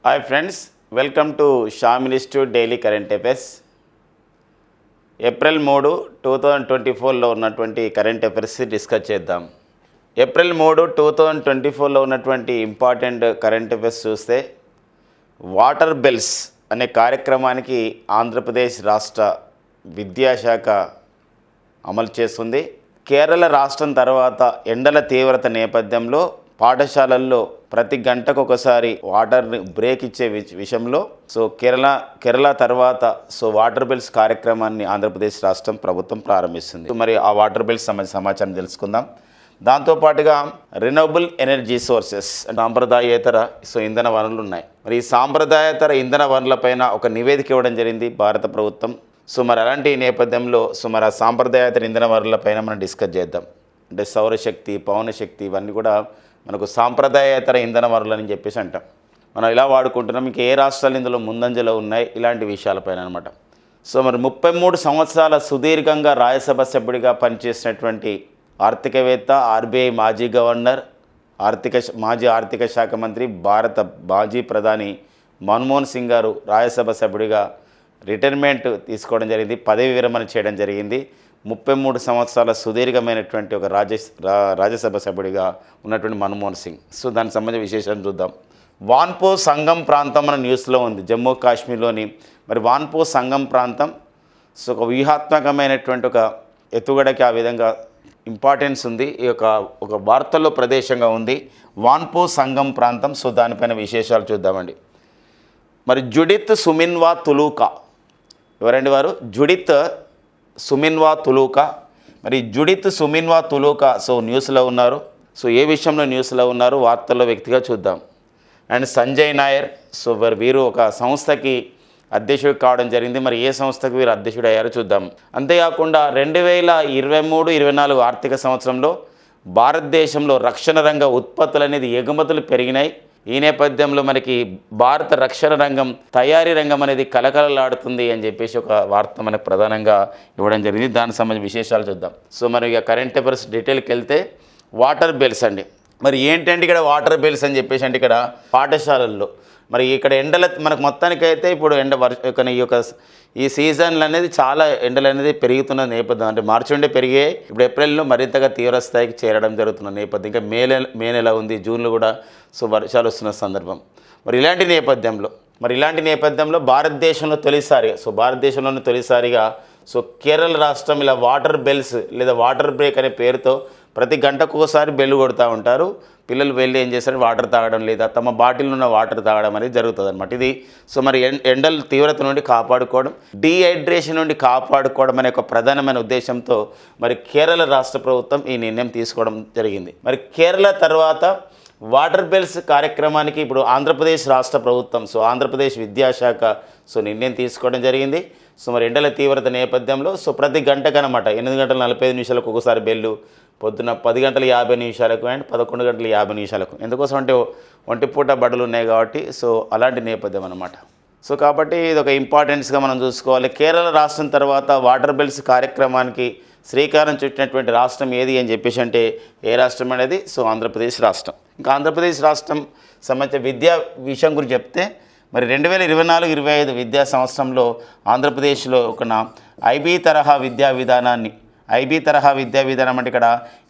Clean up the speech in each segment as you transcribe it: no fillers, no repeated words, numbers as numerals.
Hi friends, welcome to Sam institute daily current affairs. April 3, 2024లో ఉన్నటువంటి current affairs discuss చేద్దాం. April 3, 2024లో ఉన్నటువంటి important current affairs చూస్తే, water bells అనే కార్యక్రమానికి ఆంధ్రప్రదేశ్ రాష్ట్ర విద్యాశాఖ అమలు చేస్తుంది. కేరళ రాష్ట్రం తర్వాత ఎండల తీవ్రత నేపథ్యంలో పాఠశాలల్లో ప్రతి గంటకు ఒకసారి వాటర్ని బ్రేక్ ఇచ్చే విషయంలో కేరళ తర్వాత వాటర్ బిల్స్ కార్యక్రమాన్ని ఆంధ్రప్రదేశ్ రాష్ట్రం ప్రభుత్వం ప్రారంభిస్తుంది. మరి ఆ వాటర్ బిల్స్ సంబంధించిన సమాచారం తెలుసుకుందాం. దాంతోపాటుగా రినవబుల్ ఎనర్జీ సోర్సెస్, సాంప్రదాయేతర ఇంధన వనరులు ఉన్నాయి. మరి ఈ సాంప్రదాయేతర ఇంధన వనరులపైన ఒక నివేదిక ఇవ్వడం జరిగింది భారత ప్రభుత్వం. మరి అలాంటి నేపథ్యంలో మరి ఆ సాంప్రదాయేతర ఇంధన వనరులపైన మనం డిస్కస్ చేద్దాం. అంటే సౌరశక్తి, పవనశక్తి ఇవన్నీ కూడా మనకు సాంప్రదాయేతర ఇంధన వనరులు అని చెప్పేసి అంటాం. మనం ఇలా వాడుకుంటున్నాం. ఇంకా ఏ రాష్ట్రాలు ఇందులో ముందంజలో ఉన్నాయి ఇలాంటి విషయాలపైన అనమాట. మరి 33 సంవత్సరాల సుదీర్ఘంగా రాజ్యసభ సభ్యుడిగా పనిచేసినటువంటి ఆర్థికవేత్త, ఆర్బీఐ మాజీ గవర్నర్, మాజీ ఆర్థిక శాఖ మంత్రి, భారత మాజీ ప్రధాని మన్మోహన్ సింగ్ గారు రాజ్యసభ సభ్యుడిగా రిటైర్మెంట్ తీసుకోవడం జరిగింది, పదవి విరమణ చేయడం జరిగింది. 33 సంవత్సరాల సుదీర్ఘమైనటువంటి ఒక రాజ్యసభ సభ్యుడిగా ఉన్నటువంటి మన్మోహన్ సింగ్. దానికి సంబంధించిన విశేషాలు చూద్దాం. వాన్పో సంగం ప్రాంతం మన న్యూస్లో ఉంది. జమ్మూ కాశ్మీర్లోని మరి వాన్పో సంగం ప్రాంతం ఒక వ్యూహాత్మకమైనటువంటి ఒక ఎత్తుగడకి ఆ విధంగా ఇంపార్టెన్స్ ఉంది. ఈ ఒక వార్తల్లో ప్రదేశంగా ఉంది వాన్పో సంగం ప్రాంతం. దానిపైన విశేషాలు చూద్దామండి. మరి జుడిత్ సుమిన్వా తులూకా, ఎవరండి వారు? Judith Suminwa Tuluka. మరి జుడిత్ సుమిన్వా తులూకా న్యూస్లో ఉన్నారు. ఏ విషయంలో న్యూస్లో ఉన్నారు వార్తల్లో వ్యక్తిగా చూద్దాం. అండ్ సంజయ్ నాయర్, వీరు ఒక సంస్థకి అధ్యక్షుడు కావడం జరిగింది. మరి ఏ సంస్థకు వీరు అధ్యక్షుడు అయ్యారో చూద్దాం. అంతేకాకుండా 2023-24 ఆర్థిక సంవత్సరంలో భారతదేశంలో రక్షణ రంగ ఉత్పత్తులు అనేది ఎగుమతులు పెరిగినాయి. ఈ నేపథ్యంలో మనకి భారత రక్షణ రంగం, తయారీ రంగం అనేది కలకలలాడుతుంది అని చెప్పేసి ఒక వార్త మనకు ప్రధానంగా ఇవ్వడం జరిగింది. దానికి సంబంధించిన విశేషాలు చూద్దాం. మరి ఇక కరెంట్ అఫైర్స్ డీటెయిల్కి వెళ్తే వాటర్ బిల్స్ అండి. మరి ఏంటంటే ఇక్కడ వాటర్ బిల్స్ అని చెప్పేసి అంటే ఇక్కడ పాఠశాలల్లో మరి ఇక్కడ ఎండల మనకు మొత్తానికైతే ఇప్పుడు ఈ సీజన్లు అనేది చాలా ఎండలు అనేది పెరుగుతున్న నేపథ్యం. అంటే మార్చి నుండి పెరిగాయి, ఇప్పుడు ఏప్రిల్లో మరింతగా తీవ్రస్థాయికి చేరడం జరుగుతున్న నేపథ్యం. ఇంకా మే నెల ఉంది, జూన్లో కూడా వర్షాలు వస్తున్న సందర్భం. మరి ఇలాంటి నేపథ్యంలో భారతదేశంలోని తొలిసారిగా కేరళ రాష్ట్రం ఇలా వాటర్ బెల్స్ లేదా వాటర్ బ్రేక్ అనే పేరుతో ప్రతి గంటకు ఒకసారి బెల్లు కొడుతూ ఉంటారు. పిల్లలు వెళ్ళి ఏం చేస్తారు, వాటర్ తాగడం లేదా తమ బాటిల్లో ఉన్న వాటర్ తాగడం అనేది జరుగుతుంది అనమాట. ఇది మరి ఎండల తీవ్రత నుండి కాపాడుకోవడం, డీహైడ్రేషన్ నుండి కాపాడుకోవడం అనే ఒక ప్రధానమైన ఉద్దేశంతో మరి కేరళ రాష్ట్ర ప్రభుత్వం ఈ నిర్ణయం తీసుకోవడం జరిగింది. మరి కేరళ తర్వాత వాటర్ బెల్స్ కార్యక్రమానికి ఇప్పుడు ఆంధ్రప్రదేశ్ రాష్ట్ర ప్రభుత్వం ఆంధ్రప్రదేశ్ విద్యాశాఖ నిర్ణయం తీసుకోవడం జరిగింది. మరి ఎండల తీవ్రత నేపథ్యంలో ప్రతి గంటకనమాట 8 గంటల 45 నిమిషాలకు ఒకసారి బెల్లు, పొద్దున్న 10 గంటల 50 నిమిషాలకు అండ్ 11 గంటల 50 నిమిషాలకు. ఎందుకోసం అంటే ఒంటిపూట బడులు ఉన్నాయి కాబట్టి అలాంటి నేపథ్యం అనమాట. కాబట్టి ఇది ఒక ఇంపార్టెన్స్గా మనం చూసుకోవాలి. కేరళ రాష్ట్రం తర్వాత వాటర్ బిల్స్ కార్యక్రమానికి శ్రీకారం చుట్టినటువంటి రాష్ట్రం ఏది అని చెప్పేసి అంటే ఏ రాష్ట్రం అనేది ఆంధ్రప్రదేశ్ రాష్ట్రం. ఇంకా ఆంధ్రప్రదేశ్ రాష్ట్రం సంబంధించిన విద్యా విషయం గురించి చెప్తే మరి 2024-25 విద్యా సంవత్సరంలో ఆంధ్రప్రదేశ్లో ఒక ఐబీ తరహా విద్యా విధానం అంటే ఇక్కడ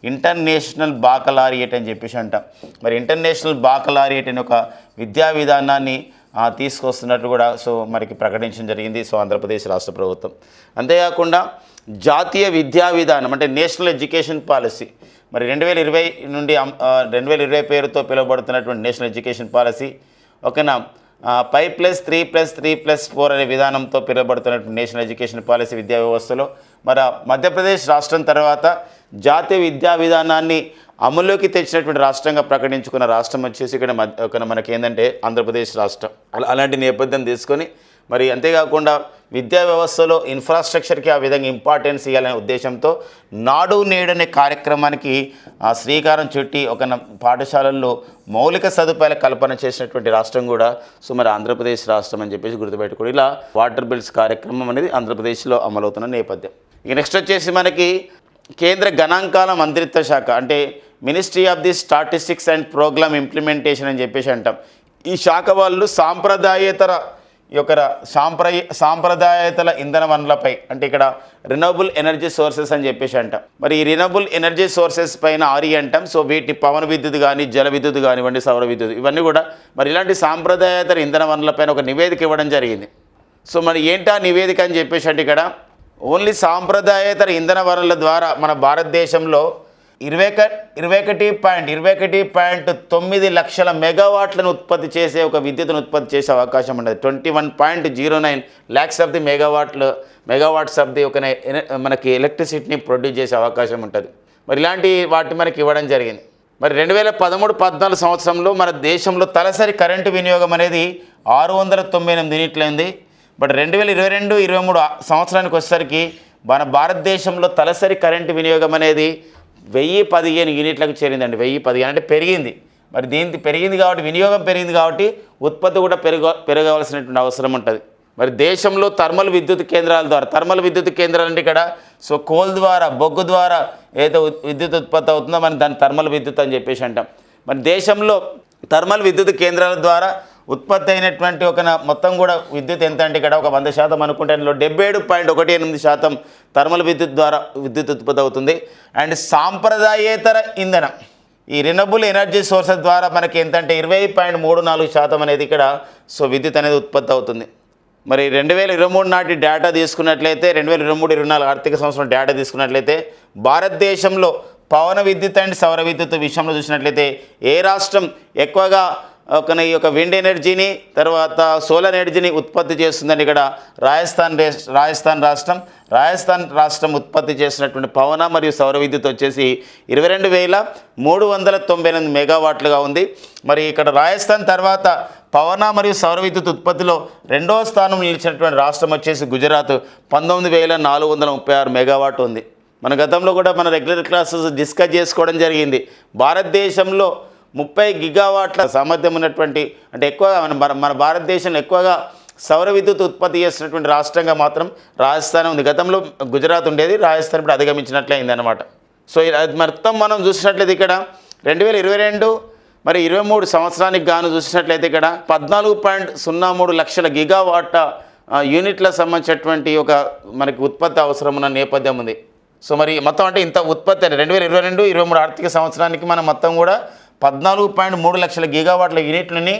ఇంటర్నేషనల్ బాకలారియట్ అని చెప్పేసి అంటాం. మరి ఇంటర్నేషనల్ బాకలారియట్ అనే ఒక విద్యా విధానాన్ని తీసుకొస్తున్నట్టు కూడా మనకి ప్రకటించడం జరిగింది ఆంధ్రప్రదేశ్ రాష్ట్ర ప్రభుత్వం. అంతేకాకుండా జాతీయ విద్యా విధానం అంటే నేషనల్ ఎడ్యుకేషన్ పాలసీ మరి 2020 నుండి 2020 పేరుతో పిలువబడుతున్నటువంటి నేషనల్ ఎడ్యుకేషన్ పాలసీ ఓకేనా 5+3+3+4 అనే విధానంతో పిలువబడుతున్నటువంటి నేషనల్ ఎడ్యుకేషన్ పాలసీ విద్యా వ్యవస్థలో మరి మధ్యప్రదేశ్ రాష్ట్రం తర్వాత జాతీయ విద్యా విధానాన్ని అమలులోకి తెచ్చినటువంటి రాష్ట్రంగా ప్రకటించుకున్న రాష్ట్రం వచ్చేసి ఇక్కడ మనకి ఏంటంటే ఆంధ్రప్రదేశ్ రాష్ట్రం. అలాంటి నేపథ్యం తీసుకొని మరి అంతేకాకుండా విద్యా వ్యవస్థలో ఇన్ఫ్రాస్ట్రక్చర్కి ఆ విధంగా ఇంపార్టెన్స్ ఇవ్వాలనే ఉద్దేశంతో నాడు నేడు అనే కార్యక్రమానికి శ్రీకారం చుట్టి పాఠశాలల్లో మౌలిక సదుపాయాల కల్పన చేసినటువంటి రాష్ట్రం కూడా మరి ఆంధ్రప్రదేశ్ రాష్ట్రం అని చెప్పేసి గుర్తుపెట్టుకోండి. ఇలా వాటర్ బిల్స్ కార్యక్రమం అనేది ఆంధ్రప్రదేశ్లో అమలవుతున్న నేపథ్యం. ఇక నెక్స్ట్ వచ్చేసి మనకి కేంద్ర గణాంకాల మంత్రిత్వ శాఖ అంటే ministry of the statistics and programme implementation అని చెప్పేసి అంటాం. ఈ శాఖ వాళ్ళు సాంప్రదాయేతర ఇంధన వనరులపై అంటే ఇక్కడ రినవబుల్ ఎనర్జీ సోర్సెస్ అని చెప్పేసి అంటాం. మరి ఈ రినవబుల్ ఎనర్జీ సోర్సెస్ పైన ఆరి అంటాం. సో వీటిని పవన విద్యుత్ కానీ, జల విద్యుత్ కానివ్వండి, సౌర విద్యుత్, ఇవన్నీ కూడా మరి ఇలాంటి సాంప్రదాయేతర ఇంధన వనరులపైన ఒక నివేదిక ఇవ్వడం జరిగింది. సో మరి ఏంటా నివేదిక అని చెప్పేసి అంటే ఇక్కడ ఓన్లీ సాంప్రదాయేతర ఇంధన వనరుల ద్వారా మన భారతదేశంలో 21.9 లక్షల మెగావాట్లను ఉత్పత్తి చేసే ఒక విద్యుత్తును ఉత్పత్తి చేసే అవకాశం ఉంటుంది. 21.09 lakhs of the megawatts of the ఒక మనకి ఎలక్ట్రిసిటీని ప్రొడ్యూస్ చేసే అవకాశం ఉంటుంది. మరి ఇలాంటి వాటిని మనకి ఇవ్వడం జరిగింది. మరి 2013-14 సంవత్సరంలో మన దేశంలో తలసరి కరెంటు వినియోగం అనేది 698 యూనిట్లు అయింది. బట్ 2022-23 సంవత్సరానికి వచ్చేసరికి మన భారతదేశంలో తలసరి కరెంటు వినియోగం అనేది 1015 యూనిట్లకు చేరిందండి. 1015 అంటే పెరిగింది. మరి దీనికి పెరిగింది కాబట్టి, వినియోగం పెరిగింది కాబట్టి ఉత్పత్తి కూడా పెరగవలసినటువంటి అవసరం ఉంటుంది. మరి దేశంలో థర్మల్ విద్యుత్ కేంద్రాలు అంటే ఇక్కడ సో కోల్ ద్వారా, బొగ్గు ద్వారా ఏదైతే విద్యుత్ ఉత్పత్తి అవుతుందో మనం దాన్ని థర్మల్ విద్యుత్ అని చెప్పేసి అంటాం. మరి దేశంలో థర్మల్ విద్యుత్ కేంద్రాల ద్వారా ఉత్పత్తి అయినటువంటి ఒక మొత్తం కూడా విద్యుత్ ఎంత అంటే ఇక్కడ ఒక 100% అనుకుంటే అందులో 77.18% థర్మల్ విద్యుత్ ద్వారా విద్యుత్ ఉత్పత్తి అవుతుంది. అండ్ సాంప్రదాయేతర ఇంధనం ఈ రినబుల్ ఎనర్జీ సోర్సెస్ ద్వారా మనకి ఎంత అంటే 20.34% అనేది ఇక్కడ సో విద్యుత్ అనేది ఉత్పత్తి అవుతుంది. మరి 2023 నాటి డేటా తీసుకున్నట్లయితే 2023-24 ఆర్థిక సంవత్సరం డేటా తీసుకున్నట్లయితే భారతదేశంలో పవన విద్యుత్ అండ్ సౌర విద్యుత్ విషయంలో చూసినట్లయితే ఏ రాష్ట్రం ఎక్కువగా ఈ యొక్క విండ్ ఎనర్జీని తర్వాత సోలార్ ఎనర్జీని ఉత్పత్తి చేస్తుందని ఇక్కడ రాజస్థాన్ రాష్ట్రం ఉత్పత్తి చేసినటువంటి పవన మరియు సౌర విద్యుత్ వచ్చేసి 22,398 మెగావాట్లుగా ఉంది. మరి ఇక్కడ రాజస్థాన్ తర్వాత పవన మరియు సౌర విద్యుత్ ఉత్పత్తిలో రెండవ స్థానం నిలిచినటువంటి రాష్ట్రం వచ్చేసి గుజరాత్ 19,436 మెగావాట్ ఉంది. మన గతంలో కూడా మన రెగ్యులర్ క్లాసెస్ డిస్కస్ చేసుకోవడం జరిగింది. భారతదేశంలో 30 గిగావాట్ల సామర్థ్యం ఉన్నటువంటి అంటే ఎక్కువగా మన భారతదేశంలో ఎక్కువగా సౌర విద్యుత్ ఉత్పత్తి చేసినటువంటి రాష్ట్రంగా మాత్రం రాజస్థాన్ ఉంది. గతంలో గుజరాత్ ఉండేది, రాజస్థాన్ ఇప్పుడు అధిగమించినట్లయింది అనమాట. సో మొత్తం మనం చూసినట్లయితే ఇక్కడ 2022 మరి 23 సంవత్సరానికి గాను చూసినట్లయితే ఇక్కడ 14.03 లక్షల గిగావాట్ యూనిట్ల సంబంధించినటువంటి ఒక మనకి ఉత్పత్తి అవసరం ఉన్న నేపథ్యం ఉంది. సో మరి మొత్తం అంటే ఇంత ఉత్పత్తి అంటే 2022-23 ఆర్థిక సంవత్సరానికి మనం మొత్తం కూడా 14.3 లక్షల గిగావాట్ల యూనిట్లని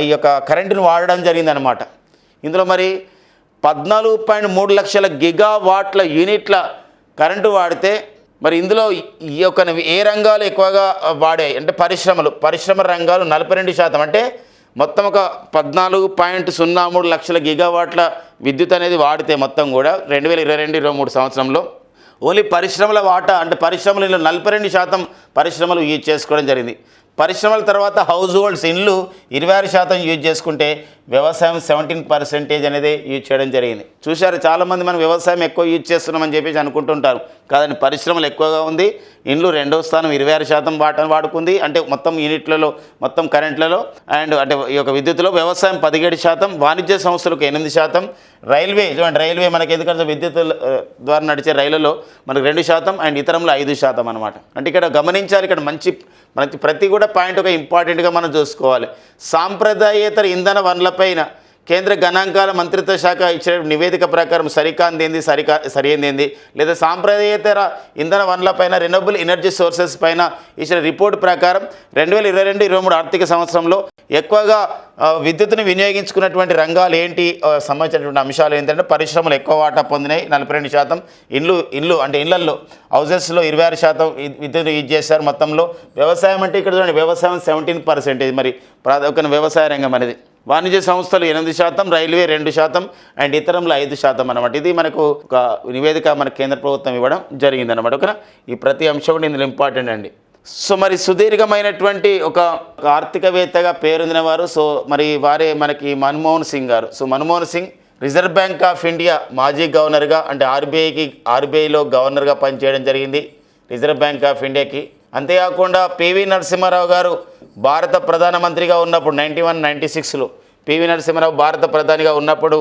ఈ యొక్క కరెంటును వాడడం జరిగిందనమాట. ఇందులో మరి 14.3 లక్షల గిగావాట్ల యూనిట్ల కరెంటు వాడితే మరి ఇందులో ఈ యొక్క ఏ రంగాలు ఎక్కువగా వాడాయి అంటే పరిశ్రమ రంగాలు 42%. అంటే మొత్తం ఒక 14.03 లక్షల గిగావాట్ల విద్యుత్ అనేది వాడితే మొత్తం కూడా 2022-23 సంవత్సరంలో ఓన్లీ పరిశ్రమల వాటా అంటే పరిశ్రమలు 42% పరిశ్రమలు యూజ్ చేసుకోవడం జరిగింది. పరిశ్రమల తర్వాత హౌస్ హోల్డ్స్ ఇండ్లు 26% యూజ్ చేసుకుంటే వ్యవసాయం 17% అనేది యూజ్ చేయడం జరిగింది. చూశారు చాలామంది మనం వ్యవసాయం ఎక్కువ యూజ్ చేస్తున్నామని చెప్పేసి అనుకుంటుంటారు. కాదని పరిశ్రమలు ఎక్కువగా ఉంది. ఇండ్లు రెండవ స్థానం 26% వాటను వాడుకుంది. అంటే మొత్తం యూనిట్లలో మొత్తం కరెంట్లలో అండ్ అంటే ఈ యొక్క విద్యుత్తులో వ్యవసాయం 17%, వాణిజ్య సంస్థలకు 8%, రైల్వే మనకి ఎందుకంటే విద్యుత్ ద్వారా నడిచే రైళ్లలో మనకు 2% అండ్ ఇతరంలో 5% అనమాట. అంటే ఇక్కడ గమనించాలి, ఇక్కడ మనకి ప్రతి కూడా పాయింట్ ఒక ఇంపార్టెంట్గా మనం చూసుకోవాలి. సాంప్రదాయేతర ఇంధన వనరులపైన కేంద్ర గణాంకాల మంత్రిత్వ శాఖ ఇచ్చిన నివేదిక ప్రకారం సరైనది లేదా సాంప్రదాయేతర ఇంధన వనరులపైన రినవబుల్ ఎనర్జీ సోర్సెస్ పైన ఇచ్చిన రిపోర్ట్ ప్రకారం 2022-23 ఆర్థిక సంవత్సరంలో ఎక్కువగా విద్యుత్తును వినియోగించుకున్నటువంటి రంగాలు ఏంటి సంబంధించినటువంటి అంశాలు ఏంటంటే పరిశ్రమలు ఎక్కువ వాటా పొందినాయి 42%, ఇల్లు అంటే ఇళ్లల్లో హౌజెస్లో 26% విద్యుత్ యూజ్ చేశారు మొత్తంలో. వ్యవసాయం అంటే ఇక్కడ చూడండి వ్యవసాయం 17% మరి ఒక వ్యవసాయ రంగం అనేది. వాణిజ్య సంస్థలు 8%, రైల్వే 2% అండ్ ఇతరంలో 5% అనమాట. ఇది మనకు ఒక నివేదిక మన కేంద్ర ప్రభుత్వం ఇవ్వడం జరిగిందనమాట. ఓకేనా, ఈ ప్రతి అంశం కూడా ఇందులో ఇంపార్టెంట్ అండి. సో మరి సుదీర్ఘమైనటువంటి ఒక ఆర్థికవేత్తగా పేరొందిన వారు సో మరి వారే మనకి మన్మోహన్ సింగ్ గారు. So Manmohan Singh reserve bank of India మాజీ గవర్నర్గా అంటే ఆర్బీఐలో గవర్నర్గా పనిచేయడం జరిగింది రిజర్వ్ బ్యాంక్ ఆఫ్ ఇండియాకి. అంతేకాకుండా పివి నరసింహారావు గారు భారత ప్రధానమంత్రిగా ఉన్నప్పుడు 1996లో పివి నరసింహారావు భారత ప్రధానిగా ఉన్నప్పుడు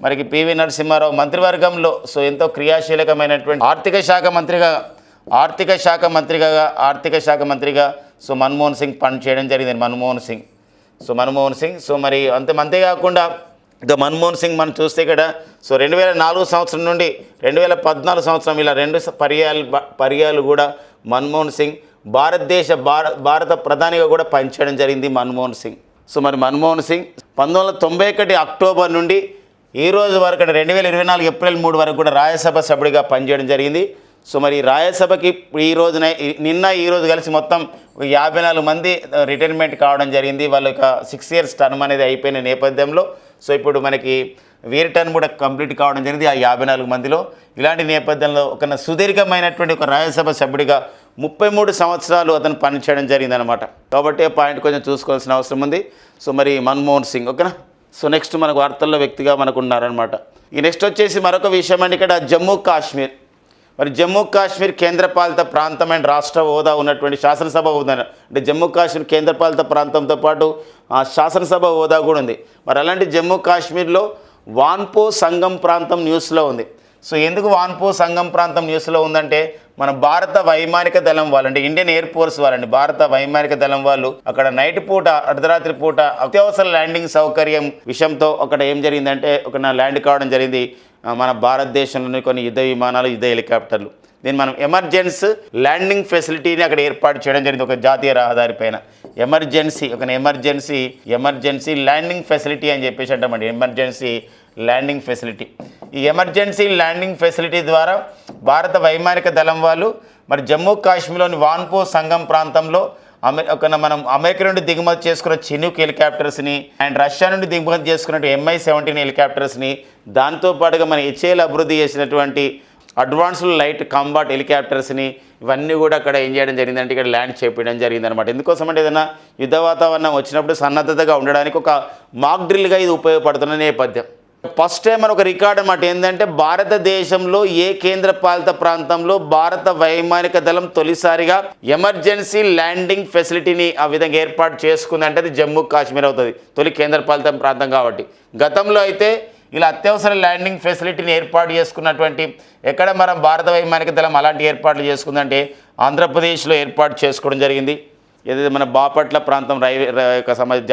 మనకి పివి నరసింహారావు మంత్రివర్గంలో సో ఎంతో క్రియాశీలకమైనటువంటి ఆర్థిక శాఖ మంత్రిగా సో మన్మోహన్ సింగ్ పనిచేయడం జరిగింది. మన్మోహన్ సింగ్ సో మన్మోహన్ సింగ్. సో మరి అంతేకాకుండా ఇక మన్మోహన్ సింగ్ మనం చూస్తే ఇక్కడ సో 2004 సంవత్సరం నుండి 2014 సంవత్సరం ఇలా 2 పర్యాలు కూడా మన్మోహన్ సింగ్ భారత ప్రధానిగా కూడా పనిచేయడం జరిగింది మన్మోహన్ సింగ్. సో మరి మన్మోహన్ సింగ్ 1991 అక్టోబర్ నుండి ఈ రోజు వరకు 2024 ఏప్రిల్ 3 వరకు కూడా రాజ్యసభ సభ్యుడిగా పనిచేయడం జరిగింది. సో మరి రాజ్యసభకి నిన్న ఈరోజు కలిసి మొత్తం 54 మంది రిటైర్మెంట్ కావడం జరిగింది. వాళ్ళ యొక్క 6 ఇయర్స్ టర్మ్ అనేది అయిపోయిన నేపథ్యంలో సో ఇప్పుడు మనకి వీరి టర్మ్ కూడా కంప్లీట్ కావడం జరిగింది ఆ 54 మందిలో. ఇలాంటి నేపథ్యంలో ఒక సుదీర్ఘమైనటువంటి ఒక రాజ్యసభ సభ్యుడిగా 33 సంవత్సరాలు అతను పనిచేయడం జరిగిందనమాట. కాబట్టి ఆ పాయింట్ కొంచెం చూసుకోవాల్సిన అవసరం ఉంది. సో మరి మన్మోహన్ సింగ్ ఓకేనా. సో నెక్స్ట్ మనకు వార్తల్లో వ్యక్తిగా మనకు ఉన్నారనమాట. ఈ నెక్స్ట్ వచ్చేసి మరొక విషయం అండి, ఇక్కడ జమ్మూ కాశ్మీర్. మరి జమ్మూ కాశ్మీర్ కేంద్రపాలిత ప్రాంతం అండ్ రాష్ట్ర హోదా ఉన్నటువంటి శాసనసభ హోదా, అంటే జమ్మూ కాశ్మీర్ కేంద్రపాలిత ప్రాంతంతో పాటు శాసనసభ హోదా కూడా ఉంది. మరి అలాంటి జమ్మూ కాశ్మీర్లో వాన్పో సంగం ప్రాంతం న్యూస్లో ఉంది. సో ఎందుకు వాన్పో సంగం ప్రాంతం న్యూస్లో ఉందంటే మన భారత వైమానిక దళం వాళ్ళు, అంటే ఇండియన్ ఎయిర్ ఫోర్స్ వాళ్ళండి, భారత వైమానిక దళం వాళ్ళు అక్కడ నైట్ పూట అర్ధరాత్రి పూట అత్యవసర ల్యాండింగ్ సౌకర్యం విషయంతో అక్కడ ఏం జరిగిందంటే ఒక ల్యాండ్ కావడం జరిగింది మన భారతదేశంలోని కొన్ని యుద్ధ విమానాలు, యుద్ధ హెలికాప్టర్లు. దీన్ని మనం ఎమర్జెన్సీ ల్యాండింగ్ ఫెసిలిటీని అక్కడ ఏర్పాటు చేయడం జరిగింది ఒక జాతీయ రహదారి పైన. ఎమర్జెన్సీ ల్యాండింగ్ ఫెసిలిటీ అని చెప్పేసి అంటామండి, ఎమర్జెన్సీ ల్యాండింగ్ ఫెసిలిటీ. ఈ ఎమర్జెన్సీ ల్యాండింగ్ ఫెసిలిటీ ద్వారా భారత వైమానిక దళం వాళ్ళు మరి జమ్మూ కాశ్మీర్లోని వాన్పో సంగం ప్రాంతంలో మనం అమెరికా నుండి దిగుమతి చేసుకున్న చినూక్ హెలికాప్టర్స్ని అండ్ రష్యా నుండి దిగుమతి చేసుకున్నట్టు MI-17 హెలికాప్టర్స్ని, దాంతోపాటుగా మన HAL అభివృద్ధి చేసినటువంటి అడ్వాన్స్డ్ లైట్ కాంబాట్ హెలికాప్టర్స్ని ఇవన్నీ కూడా అక్కడ ఏం చేయడం జరిగిందంటే ఇక్కడ ల్యాండ్ చేపించడం జరిగిందనమాట. ఎందుకోసం అంటే ఏదైనా యుద్ధ వాతావరణం వచ్చినప్పుడు సన్నద్ధతగా ఉండడానికి ఒక మాక్ డ్రిల్గా ఇది ఉపయోగపడుతున్న నేపథ్యం. ఫస్ట్ టైం మన ఒక రికార్డ్ అనమాట ఏంటంటే భారతదేశంలో ఏ కేంద్ర పాలిత ప్రాంతంలో భారత వైమానిక దళం తొలిసారిగా ఎమర్జెన్సీ ల్యాండింగ్ ఫెసిలిటీని ఆ విధంగా ఏర్పాటు చేసుకుందంటే అది జమ్మూ కాశ్మీర్ అవుతుంది, తొలి కేంద్ర పాలిత ప్రాంతం కాబట్టి. గతంలో అయితే ఇలా అత్యవసర ల్యాండింగ్ ఫెసిలిటీని ఏర్పాటు చేసుకున్నటువంటి ఎక్కడ మనం భారత వైమానిక దళం అలాంటి ఏర్పాట్లు చేసుకుందంటే ఆంధ్రప్రదేశ్లో ఏర్పాటు చేసుకోవడం జరిగింది. ఏదైతే మన బాపట్ల ప్రాంతం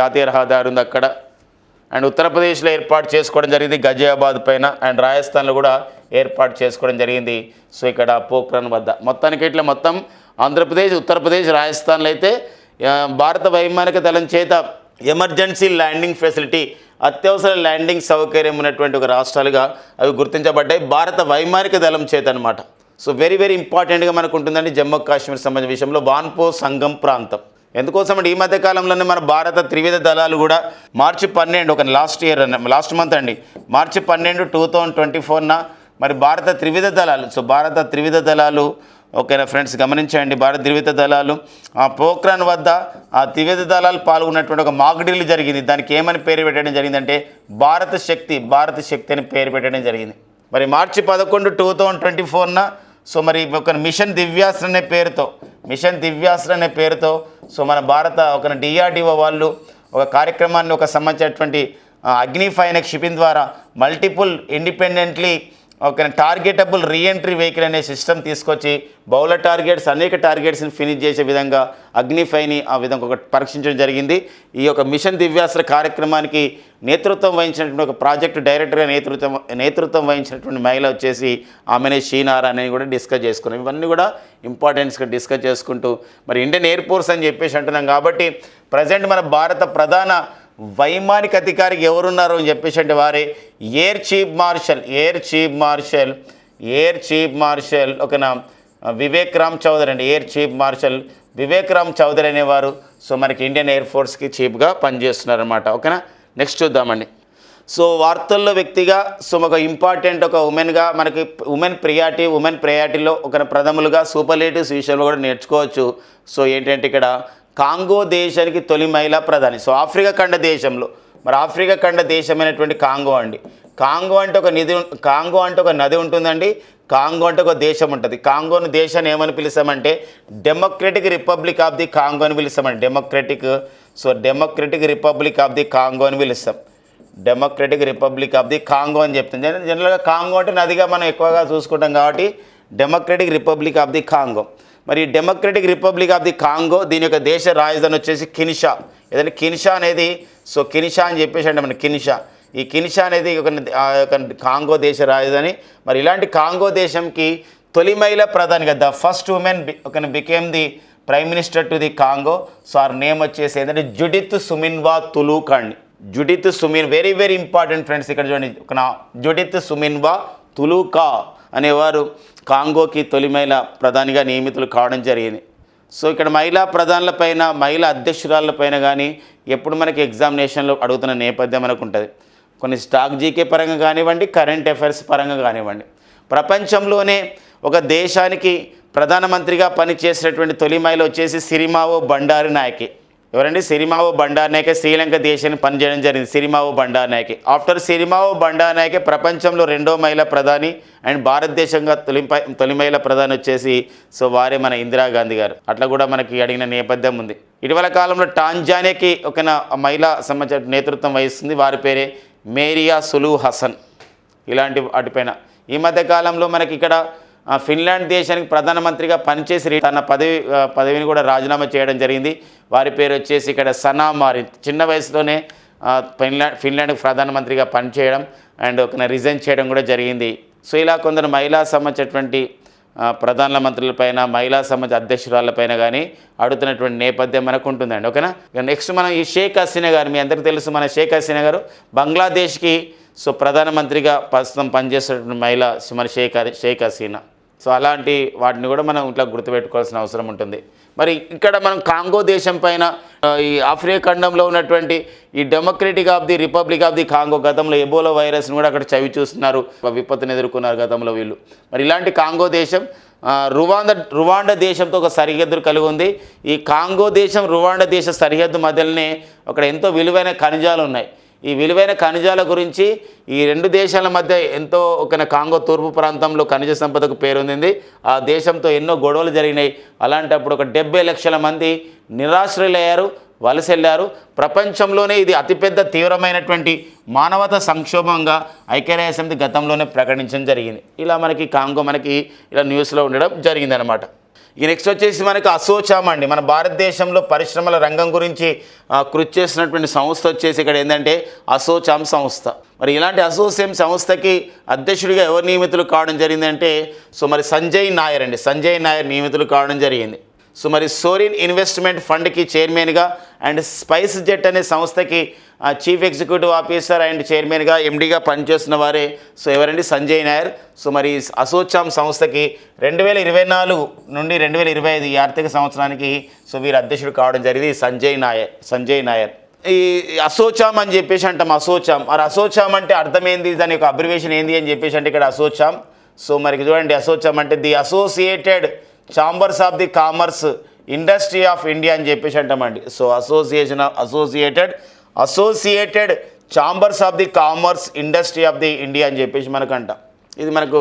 జాతీయ రహదారి ఉంది అక్కడ, అండ్ ఉత్తరప్రదేశ్లో ఏర్పాటు చేసుకోవడం జరిగింది గజియాబాద్ పైన, అండ్ రాజస్థాన్లో కూడా ఏర్పాటు చేసుకోవడం జరిగింది. సో ఇక్కడ పోఖ్రాన్ వద్ద మొత్తానికి ఇట్లా మొత్తం ఆంధ్రప్రదేశ్, ఉత్తరప్రదేశ్, రాజస్థాన్లో అయితే భారత వైమానిక దళం చేత ఎమర్జెన్సీ ల్యాండింగ్ ఫెసిలిటీ, అత్యవసర ల్యాండింగ్ సౌకర్యం ఉన్నటువంటి ఒక రాష్ట్రాలుగా అవి గుర్తించబడ్డాయి భారత వైమానిక దళం చేత అనమాట. సో వెరీ వెరీ ఇంపార్టెంట్గా మనకు ఉంటుందండి జమ్మూ కాశ్మీర్ సంబంధించిన విషయంలో వాన్పో సంగం ప్రాంతం. ఎందుకోసం అంటే ఈ మధ్య కాలంలోనే మన భారత త్రివిధ దళాలు కూడా మార్చి 12 ఒక లాస్ట్ మంత్ అండి, మార్చి 12, 2024న మరి భారత త్రివిధ దళాలు, సో భారత త్రివిధ దళాలు ఓకేనా ఫ్రెండ్స్ గమనించండి, భారత త్రివిధ దళాలు పోఖ్రాన్ వద్ద ఆ త్రివిధ దళాలు పాల్గొన్నటువంటి ఒక మాక్ డ్రిల్ జరిగింది. దానికి ఏమని పేరు పెట్టడం జరిగిందంటే భారత శక్తి అని పేరు పెట్టడం జరిగింది. మరి మార్చి 11, 2024న సో మరి ఒక మిషన్ దివ్యాస్త్ర అనే పేరుతో సో మన భారత ఒక DRDO వాళ్ళు ఒక కార్యక్రమాన్ని ఒక సంబంధించినటువంటి అగ్నిఫైన క్షిపింగ్ ద్వారా మల్టిపుల్ ఇండిపెండెంట్లీ ఒక టార్గెటబుల్ రీఎంట్రీ వెహికల్ అనే సిస్టమ్ తీసుకొచ్చి అనేక టార్గెట్స్ని ఫినిష్ చేసే విధంగా అగ్నిఫైని ఆ విధంగా ఒక పరీక్షించడం జరిగింది. ఈ యొక్క మిషన్ దివ్యాస్త్ర కార్యక్రమానికి నేతృత్వం వహించినటువంటి ఒక ప్రాజెక్టు డైరెక్టర్గా నేతృత్వం వహించినటువంటి మహిళ వచ్చేసి ఆమెనే షీనారా అనేది కూడా డిస్కస్ చేసుకున్నాం. ఇవన్నీ కూడా ఇంపార్టెన్స్గా డిస్కస్ చేసుకుంటూ మరి ఇండియన్ ఎయిర్ ఫోర్స్ అని చెప్పేసి అంటున్నాం కాబట్టి ప్రజెంట్ మన భారత ప్రధాన వైమానిక అధికారికి ఎవరున్నారు అని చెప్పేసి అంటే వారే ఎయిర్ చీఫ్ మార్షల్ ఓకేనా వివేక్ రామ్ చౌదరి అండి. Air chief marshal Vivek Ram Chaudhary అనేవారు సో మనకి ఇండియన్ ఎయిర్ ఫోర్స్కి చీఫ్గా పనిచేస్తున్నారన్నమాట. ఓకేనా నెక్స్ట్ చూద్దామండి. సో వార్తల్లో వ్యక్తిగా సో ఒక ఇంపార్టెంట్ ఒక ఉమెన్గా మనకి ఉమెన్ ప్రియారిటీలో ఒక ప్రథములుగా సూపర్లేటివ్స్ విషయంలో కూడా నేర్చుకోవచ్చు. సో ఏంటంటే ఇక్కడ కాంగో దేశానికి తొలి మహిళా ప్రధాని. సో ఆఫ్రికా ఖండ దేశమైనటువంటి కాంగో అండి. కాంగో అంటే ఒక నది ఉంటుందండి, కాంగో అంటే ఒక దేశం ఉంటుంది. కాంగోను దేశాన్ని ఏమని పిలుస్తామంటే democratic republic of the Congo అని పిలుస్తామండి. Democratic republic of the Congo అని పిలుస్తాం. Democratic republic of the Congo అని చెప్తాం. జనరల్గా కాంగో అంటే నదిగా మనం ఎక్కువగా చూసుకుంటాం కాబట్టి democratic republic of the Congo. మరి democratic republic of the Congo దీని యొక్క దేశ రాజధాని వచ్చేసి ఏదైనా కిన్షా అనేది, సో కిన్షా అని చెప్పేసి అంటే మన కిన్షా, ఈ కిన్షా అనేది ఒక కాంగో దేశ రాజధాని. మరి ఇలాంటి కాంగో దేశంకి తొలి మహిళ ప్రధానిగా, the first women became the prime minister to the Congo. So her name వచ్చేసి ఏంటంటే జుడిత్ సుమిన్వా తులుకా అండి. Judith Sumin, very very important friends. ఇక్కడ చూడండి, జుడిత్ సుమిన్వా తులుకా అనేవారు కాంగోకి తొలి మహిళ ప్రధానిగా నియమితులు కావడం జరిగింది. సో ఇక్కడ మహిళా ప్రధానులపైన, మహిళా అధ్యక్షురాలపైన కానీ ఎప్పుడు మనకి ఎగ్జామినేషన్లో అడుగుతున్న నేపథ్యం మనకు ఉంటుంది. కొన్ని స్టాక్ జీకే పరంగా కానివ్వండి, కరెంట్ అఫైర్స్ పరంగా కానివ్వండి. ప్రపంచంలోనే ఒక దేశానికి ప్రధానమంత్రిగా పనిచేసినటువంటి తొలి మహిళ వచ్చేసి సిరిమావో బండారు నాయకి. ఎవరండి? సిరిమావో బండారు నాయకే శ్రీలంక దేశాన్ని పనిచేయడం జరిగింది. సిరిమావో బండారు నాయకే. ఆఫ్టర్ సిరిమావో బండారు నాయకే ప్రపంచంలో రెండో మహిళా ప్రధాని అండ్ భారతదేశంగా తొలి మహిళా ప్రధాని వచ్చేసి సో వారే మన ఇందిరాగాంధీ గారు. అట్లా కూడా మనకి అడిగిన నేపథ్యం ఉంది. ఇటీవల కాలంలో టాంజానియాకి ఒక మహిళా సంబంధించిన నేతృత్వం వహిస్తుంది. వారి పేరే మేరియా సులుహ్ హసన్. ఇలాంటి వాటిపైన ఈ మధ్య కాలంలో మనకి ఇక్కడ ఫిన్లాండ్ దేశానికి ప్రధానమంత్రిగా పనిచేసి తన పదవిని కూడా రాజీనామా చేయడం జరిగింది. వారి పేరు వచ్చేసి ఇక్కడ సనా మారిన్. చిన్న వయసులోనే ఫిన్లాండ్కి ప్రధానమంత్రిగా పనిచేయడం అండ్ ఒక రిజైన్ చేయడం కూడా జరిగింది. సో ఇలా కొందరు మహిళా సంబంధించినటువంటి ప్రధానమంత్రులపైన, మహిళా సమాజ అధ్యక్షురాలపైన కానీ అడుగుతున్నటువంటి నేపథ్యం మనకు ఉంటుందండి. ఓకేనా. నెక్స్ట్ మనం ఈ షేక్ హసీనా గారు, మీ అందరికీ తెలుసు, మన షేక్ హసీనా గారు బంగ్లాదేశ్కి సో ప్రధానమంత్రిగా ప్రస్తుతం పనిచేస్తున్నటువంటి మహిళ మన షేక్ హసీనా. సో అలాంటి వాటిని కూడా మనం ఇట్లా గుర్తుపెట్టుకోవాల్సిన అవసరం ఉంటుంది. మరి ఇక్కడ మనం కాంగో దేశం పైన, ఈ ఆఫ్రికా ఖండంలో ఉన్నటువంటి ఈ democratic of the republic of the Congo, గతంలో ఎబోలా వైరస్ని కూడా అక్కడ చవి చూస్తున్నారు, విపత్తుని ఎదుర్కొన్నారు గతంలో వీళ్ళు. మరి ఇలాంటి కాంగో దేశం రువాండా దేశంతో ఒక సరిహద్దు కలిగి ఉంది. ఈ కాంగో దేశం రువాండా దేశ సరిహద్దు మధ్యలోనే అక్కడ ఎంతో విలువైన ఖనిజాలు ఉన్నాయి. ఈ విలువైన ఖనిజాల గురించి ఈ రెండు దేశాల మధ్య ఎంతో ఒక కాంగో తూర్పు ప్రాంతంలో ఖనిజ సంపదకు పేరొందింది. ఆ దేశంతో ఎన్నో గొడవలు జరిగినాయి. అలాంటప్పుడు ఒక 70 లక్షల మంది నిరాశ్రయులయ్యారు, వలస వెళ్ళారు. ప్రపంచంలోనే ఇది అతిపెద్ద తీవ్రమైనటువంటి మానవతా సంక్షోభంగా ఐక్యరాజ్యసమితి గతంలోనే ప్రకటించడం జరిగింది. ఇలా మనకి కాంగో ఇలా న్యూస్లో ఉండడం జరిగిందనమాట. ఈ నెక్స్ట్ వచ్చేసి మనకు అసోచామ్ అండి. మన భారతదేశంలో పరిశ్రమల రంగం గురించి కృషి చేసినటువంటి సంస్థ వచ్చేసి ఇక్కడ ఏంటంటే అసోచామ్ సంస్థ. మరి ఇలాంటి అసోసియేమ్ సంస్థకి అధ్యక్షుడిగా ఎవరు నియమితులు కావడం జరిగిందంటే సో మరి సంజయ్ నాయర్ అండి. సంజయ్ నాయర్ నియమితులు కావడం జరిగింది. సో మరి సోరిన్ ఇన్వెస్ట్మెంట్ ఫండ్కి చైర్మన్గా అండ్ స్పైస్ జెట్ అనే సంస్థకి చీఫ్ ఎగ్జిక్యూటివ్ ఆఫీసర్ అండ్ చైర్మన్గా ఎండీగా పనిచేస్తున్న వారే సో ఎవరండి? సంజయ్ నాయర్. సో మరి అసోచామ్ సంస్థకి 2024 నుండి 2025 ఈ ఆర్థిక సంవత్సరానికి సో వీరు అధ్యక్షుడు కావడం జరిగింది సంజయ్ నాయర్. ఈ అసోచామ్ అని చెప్పేసి అంటాం. అసోచామ్ అంటే అర్థమైంది, దాని యొక్క అబ్రివేషన్ ఏంది అని చెప్పేసి అంటే ఇక్కడ అసోచామ్. సో మరి చూడండి, అసోచామ్ అంటే the associated chambers of the commerce industry of India అని చెప్పేసి అంటామండి. So associated chambers of the commerce industry of the India అని చెప్పేసి మనకు అంటాం. ఇది మనకు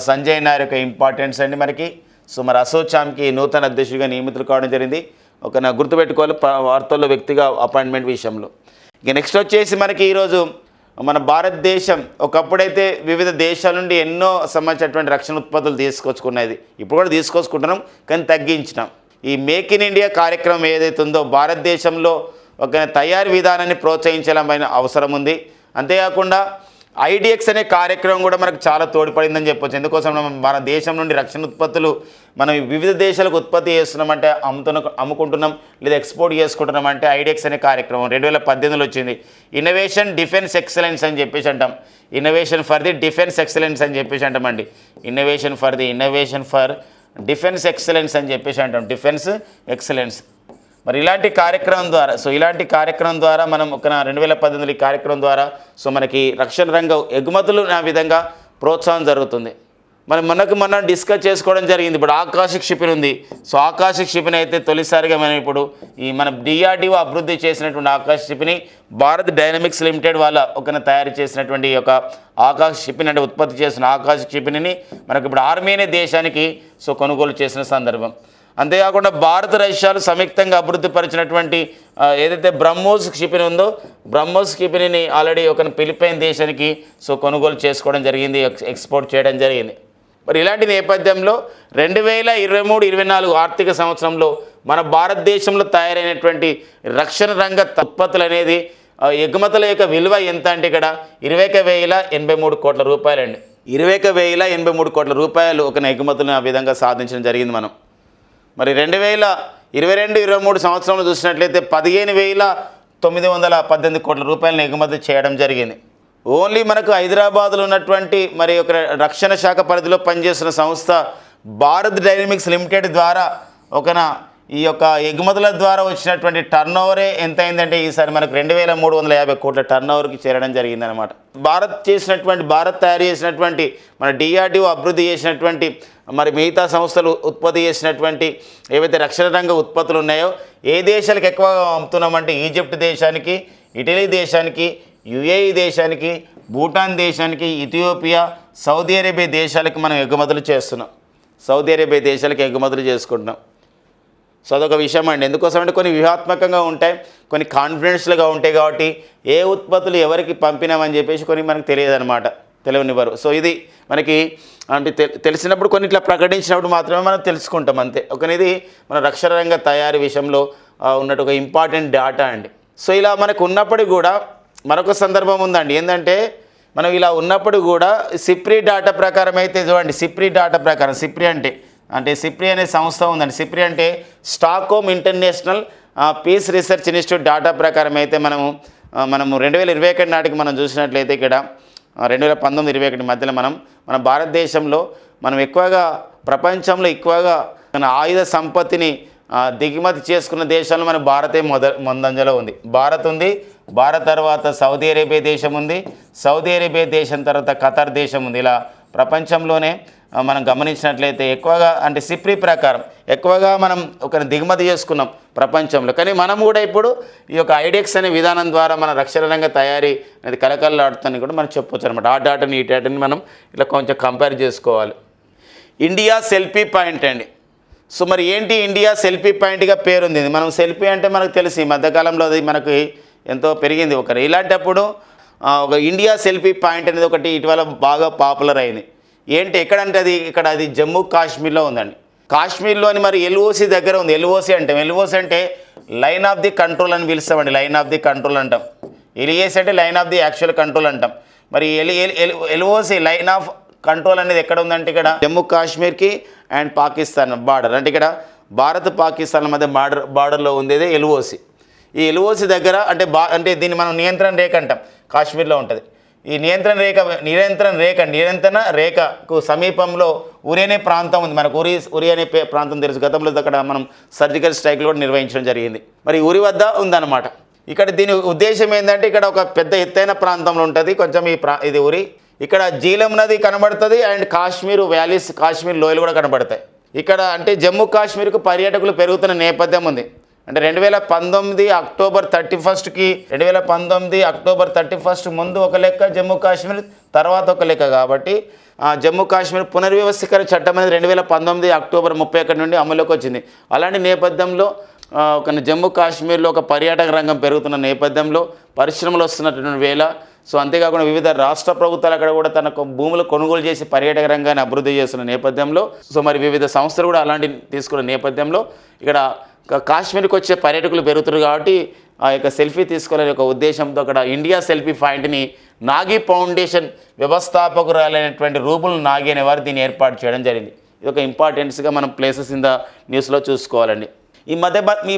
సంజయ్ నాయర్ యొక్క ఇంపార్టెన్స్ అండి మనకి. సో మరి అసోచామ్కి నూతన అధ్యక్షుడిగా నియమితులు కావడం జరిగింది. గుర్తుపెట్టుకోవాలి వార్తల్లో వ్యక్తిగా అపాయింట్మెంట్ విషయంలో. ఇక నెక్స్ట్ వచ్చేసి మనకి ఈరోజు మన భారతదేశం ఒకప్పుడైతే వివిధ దేశాల నుండి ఎన్నో సంబంధించినటువంటి రక్షణ ఉత్పత్తులు తీసుకొచ్చుకున్నది, ఇప్పుడు కూడా తీసుకొచ్చుకుంటున్నాం, కానీ తగ్గించినాం. ఈ మేక్ ఇన్ ఇండియా కార్యక్రమం ఏదైతే ఉందో భారతదేశంలో ఒక తయారీ విధానాన్ని ప్రోత్సహించాలమైన అవసరం ఉంది. అంతేకాకుండా ఐడిఎక్స్ అనే కార్యక్రమం కూడా మనకు చాలా తోడ్పడిందని చెప్పొచ్చు. ఎందుకోసం మన దేశం నుండి రక్షణ ఉత్పత్తులు మనం వివిధ దేశాలకు ఉత్పత్తి చేస్తున్నామంటే అమ్ముకుంటున్నాం లేదా ఎక్స్పోర్ట్ చేసుకుంటున్నాం అంటే ఐడిఎక్స్ అనే కార్యక్రమం 2018లో వచ్చింది. ఇన్నోవేషన్ డిఫెన్స్ ఎక్సలెన్స్ అని చెప్పేసి అంటాం. Innovation for the defence excellence అని చెప్పేసి అంటామండి. ఇన్నోవేషన్ ఫర్ డిఫెన్స్ ఎక్సలెన్స్ అని చెప్పేసి అంటాం. Defence excellence. మరి ఇలాంటి కార్యక్రమం ద్వారా మనం ఒక 2018 కార్యక్రమం ద్వారా సో మనకి రక్షణ రంగం ఎగుమతులు ఆ విధంగా ప్రోత్సాహం జరుగుతుంది. మనం మొన్న డిస్కస్ చేసుకోవడం జరిగింది. ఇప్పుడు ఆకాశ క్షిపణి ఉంది. సో ఆకాశ క్షిపణి అయితే తొలిసారిగా మనం ఇప్పుడు మన DRDO అభివృద్ధి చేసినటువంటి ఆకాశ క్షిపణి భారత్ డైనమిక్స్ లిమిటెడ్ వాళ్ళ తయారు చేసినటువంటి ఒక ఆకాశ క్షిపణి అంటే ఉత్పత్తి చేసిన ఆకాశ క్షిపణిని మనకి ఇప్పుడు ఆర్మేనియా దేశానికి సో కొనుగోలు చేసిన సందర్భం. అంతేకాకుండా భారత రష్యాలు సంయుక్తంగా అభివృద్ధి పరిచినటువంటి ఏదైతే బ్రహ్మోస్ క్షిపణి ఉందో బ్రహ్మోస్ క్షిపణిని ఆల్రెడీ ఫిలిప్పైన్ దేశానికి సో కొనుగోలు చేసుకోవడం జరిగింది, ఎక్స్పోర్ట్ చేయడం జరిగింది. మరి ఇలాంటి నేపథ్యంలో 2023-24 ఆర్థిక సంవత్సరంలో మన భారతదేశంలో తయారైనటువంటి రక్షణ రంగ ఉత్పత్తులు అనేది ఎగుమతుల యొక్క విలువ ఎంత అంటే ఇక్కడ 21,083 కోట్ల రూపాయలండి. 21,083 కోట్ల రూపాయలు ఒక ఎగుమతులను ఆ విధంగా సాధించడం జరిగింది మనం. మరి 2022-23 సంవత్సరంలో చూసినట్లయితే 15,918 కోట్ల రూపాయలను ఎగుమతి చేయడం జరిగింది. ఓన్లీ మనకు హైదరాబాద్లో ఉన్నటువంటి మరి ఒక రక్షణ శాఖ పరిధిలో పనిచేస్తున్న సంస్థ భారత్ డైనమిక్స్ లిమిటెడ్ ద్వారా ఈ యొక్క ఎగుమతుల ద్వారా వచ్చినటువంటి టర్న్ ఓవరే ఎంత అయిందంటే ఈసారి మనకు 2,350 కోట్ల టర్న్ ఓవర్కి చేరడం జరిగిందనమాట. భారత్ తయారు చేసినటువంటి మన DRDO అభివృద్ధి చేసినటువంటి మరి మిగతా సంస్థలు ఉత్పత్తి చేసినటువంటి ఏవైతే రక్షణ రంగ ఉత్పత్తులు ఉన్నాయో ఏ దేశాలకు ఎక్కువగా అమ్ముతున్నామంటే ఈజిప్ట్ దేశానికి, ఇటలీ దేశానికి, UAE దేశానికి, భూటాన్ దేశానికి, ఇథియోపియా, సౌదీ అరేబియా దేశాలకు మనం ఎగుమతులు చేస్తున్నాం. సౌదీ అరేబియా దేశాలకు ఎగుమతులు చేసుకుంటున్నాం. సో అదొక విషయం అండి. ఎందుకోసం అంటే కొన్ని వ్యూహాత్మకంగా ఉంటాయి, కొన్ని కాన్ఫిడెన్షియల్గా ఉంటాయి కాబట్టి ఏ ఉత్పత్తులు ఎవరికి పంపినామని చెప్పేసి కొన్ని మనకు తెలియదన్నమాట, తెలియనివ్వరు. సో ఇది మనకి అంటే తెలిసినప్పుడు కొన్ని ఇట్లా ప్రకటించినప్పుడు మాత్రమే మనం తెలుసుకుంటాం అంతే. ఇది మన రక్షణ రంగ తయారీ విషయంలో ఉన్నట్టు ఒక ఇంపార్టెంట్ డేటా అండి. సో ఇలా మనకు ఉన్నప్పటికీ కూడా మరొక సందర్భం ఉందండి. ఏంటంటే మనం ఇలా ఉన్నప్పుడు కూడా సిప్రీ డేటా ప్రకారం అయితే చూడండి, సిప్రీ డేటా ప్రకారం సిప్రీ అనే సంస్థ ఉందండి. సిప్రీ అంటే Stockholm International Peace Research Institute data ప్రకారం అయితే మనము 2021 నాటికి మనం చూసినట్లయితే ఇక్కడ 2019-21 మధ్యలో మన భారతదేశంలో మనం ప్రపంచంలో ఎక్కువగా మన ఆయుధ సంపత్తిని దిగుమతి చేసుకున్న దేశాల్లో మన భారతే ముందంజలో ఉంది. భారత్ తర్వాత సౌదీ అరేబియా దేశం ఉంది, సౌదీ అరేబియా దేశం తర్వాత ఖతార్ దేశం ఉంది. ఇలా ప్రపంచంలోనే మనం గమనించినట్లయితే ఎక్కువగా అంటే సిప్రీ ప్రకారం ఎక్కువగా మనం దిగుమతి చేసుకున్నాం ప్రపంచంలో. కానీ మనం కూడా ఇప్పుడు ఈ యొక్క ఐడెక్స్ అనే విధానం ద్వారా మన రక్షణ రంగ తయారీ అనేది కలకలలాడుతుందని కూడా మనం చెప్పొచ్చు అనమాట. ఆ డేటాని ఈ డేటాని మనం ఇట్లా కొంచెం కంపేర్ చేసుకోవాలి. ఇండియా సెల్ఫీ పాయింట్ అండి. సో మరి ఏంటి ఇండియా సెల్ఫీ పాయింట్గా పేరుంది. మనం సెల్ఫీ అంటే మనకు తెలిసి ఈ మధ్యకాలంలో అది మనకి ఎంతో పెరిగింది. ఇలాంటప్పుడు ఒక ఇండియా సెల్ఫీ పాయింట్ అనేది ఒకటి ఇటీవల బాగా పాపులర్ అయింది. ఏంటి ఎక్కడంటే అది జమ్మూ కాశ్మీర్లో ఉందండి. కాశ్మీర్లోని మరి LOC దగ్గర ఉంది. LOC అంటే లైన్ ఆఫ్ ది కంట్రోల్ అని పిలుస్తామండి. లైన్ ఆఫ్ ది కంట్రోల్ అంటాం. LAC అంటే line of the actual control అంటాం. మరి LOC లైన్ ఆఫ్ కంట్రోల్ అనేది ఎక్కడ ఉందంటే ఇక్కడ జమ్మూ కాశ్మీర్కి అండ్ పాకిస్తాన్ బార్డర్, అంటే ఇక్కడ భారత్ పాకిస్తాన్ మధ్య బార్డర్లో ఉండేది LOC. ఈ LOC దగ్గర అంటే దీన్ని మనం నియంత్రణ రేఖ అంటాం. కాశ్మీర్లో ఉంటుంది. ఈ నియంత్రణ రేఖకు సమీపంలో ఉరి అనే ప్రాంతం ఉంది. మనకు ఉరి అనే ప్రాంతం తెలుసు. గతంలో అక్కడ మనం సర్జికల్ స్ట్రైక్లు కూడా నిర్వహించడం జరిగింది. మరి ఉరి వద్ద ఉందన్నమాట. ఇక్కడ దీని ఉద్దేశం ఏంటంటే ఇక్కడ ఒక పెద్ద ఎత్తైన ప్రాంతంలో ఉంటుంది కొంచెం ఇది ఉరి. ఇక్కడ జీలం నది కనబడుతుంది అండ్ కాశ్మీర్ వ్యాలీస్, కాశ్మీర్ లోయలు కూడా కనబడతాయి. ఇక్కడ అంటే జమ్మూ కాశ్మీర్కు పర్యాటకులు పెరుగుతున్న నేపథ్యం ఉంది. అంటే 2019 అక్టోబర్ 31 ముందు ఒక లెక్క, జమ్మూ కాశ్మీర్ తర్వాత ఒక లెక్క. కాబట్టి జమ్మూ కాశ్మీర్ పునర్వ్యవస్థీకరణ చట్టం అనేది 2019 అక్టోబర్ 31 నుండి అమలులోకి వచ్చింది. అలాంటి నేపథ్యంలో జమ్మూ కాశ్మీర్లో ఒక పర్యాటక రంగం పెరుగుతున్న నేపథ్యంలో పరిశ్రమలు వస్తున్నటువంటి వేళ. సో అంతేకాకుండా వివిధ రాష్ట్ర ప్రభుత్వాలు అక్కడ కూడా తన భూములు కొనుగోలు చేసి పర్యాటక రంగాన్ని అభివృద్ధి చేస్తున్న నేపథ్యంలో, సో మరి వివిధ సంస్థలు కూడా అలాంటి తీసుకున్న నేపథ్యంలో ఇక్కడ కాశ్మీర్కి వచ్చే పర్యాటకులు పెరుగుతారు. కాబట్టి ఆ యొక్క సెల్ఫీ తీసుకోవాలనే ఒక ఉద్దేశంతో అక్కడ ఇండియా సెల్ఫీ పాయింట్ని నాగి ఫౌండేషన్ వ్యవస్థాపకురాలైనటువంటి రూపుల్ నాగి అనే వారు దీన్ని ఏర్పాటు చేయడం జరిగింది. ఇది ఒక ఇంపార్టెన్స్గా మనం ప్లేసెస్ ఇన్ ద న్యూస్లో చూసుకోవాలండి. ఈ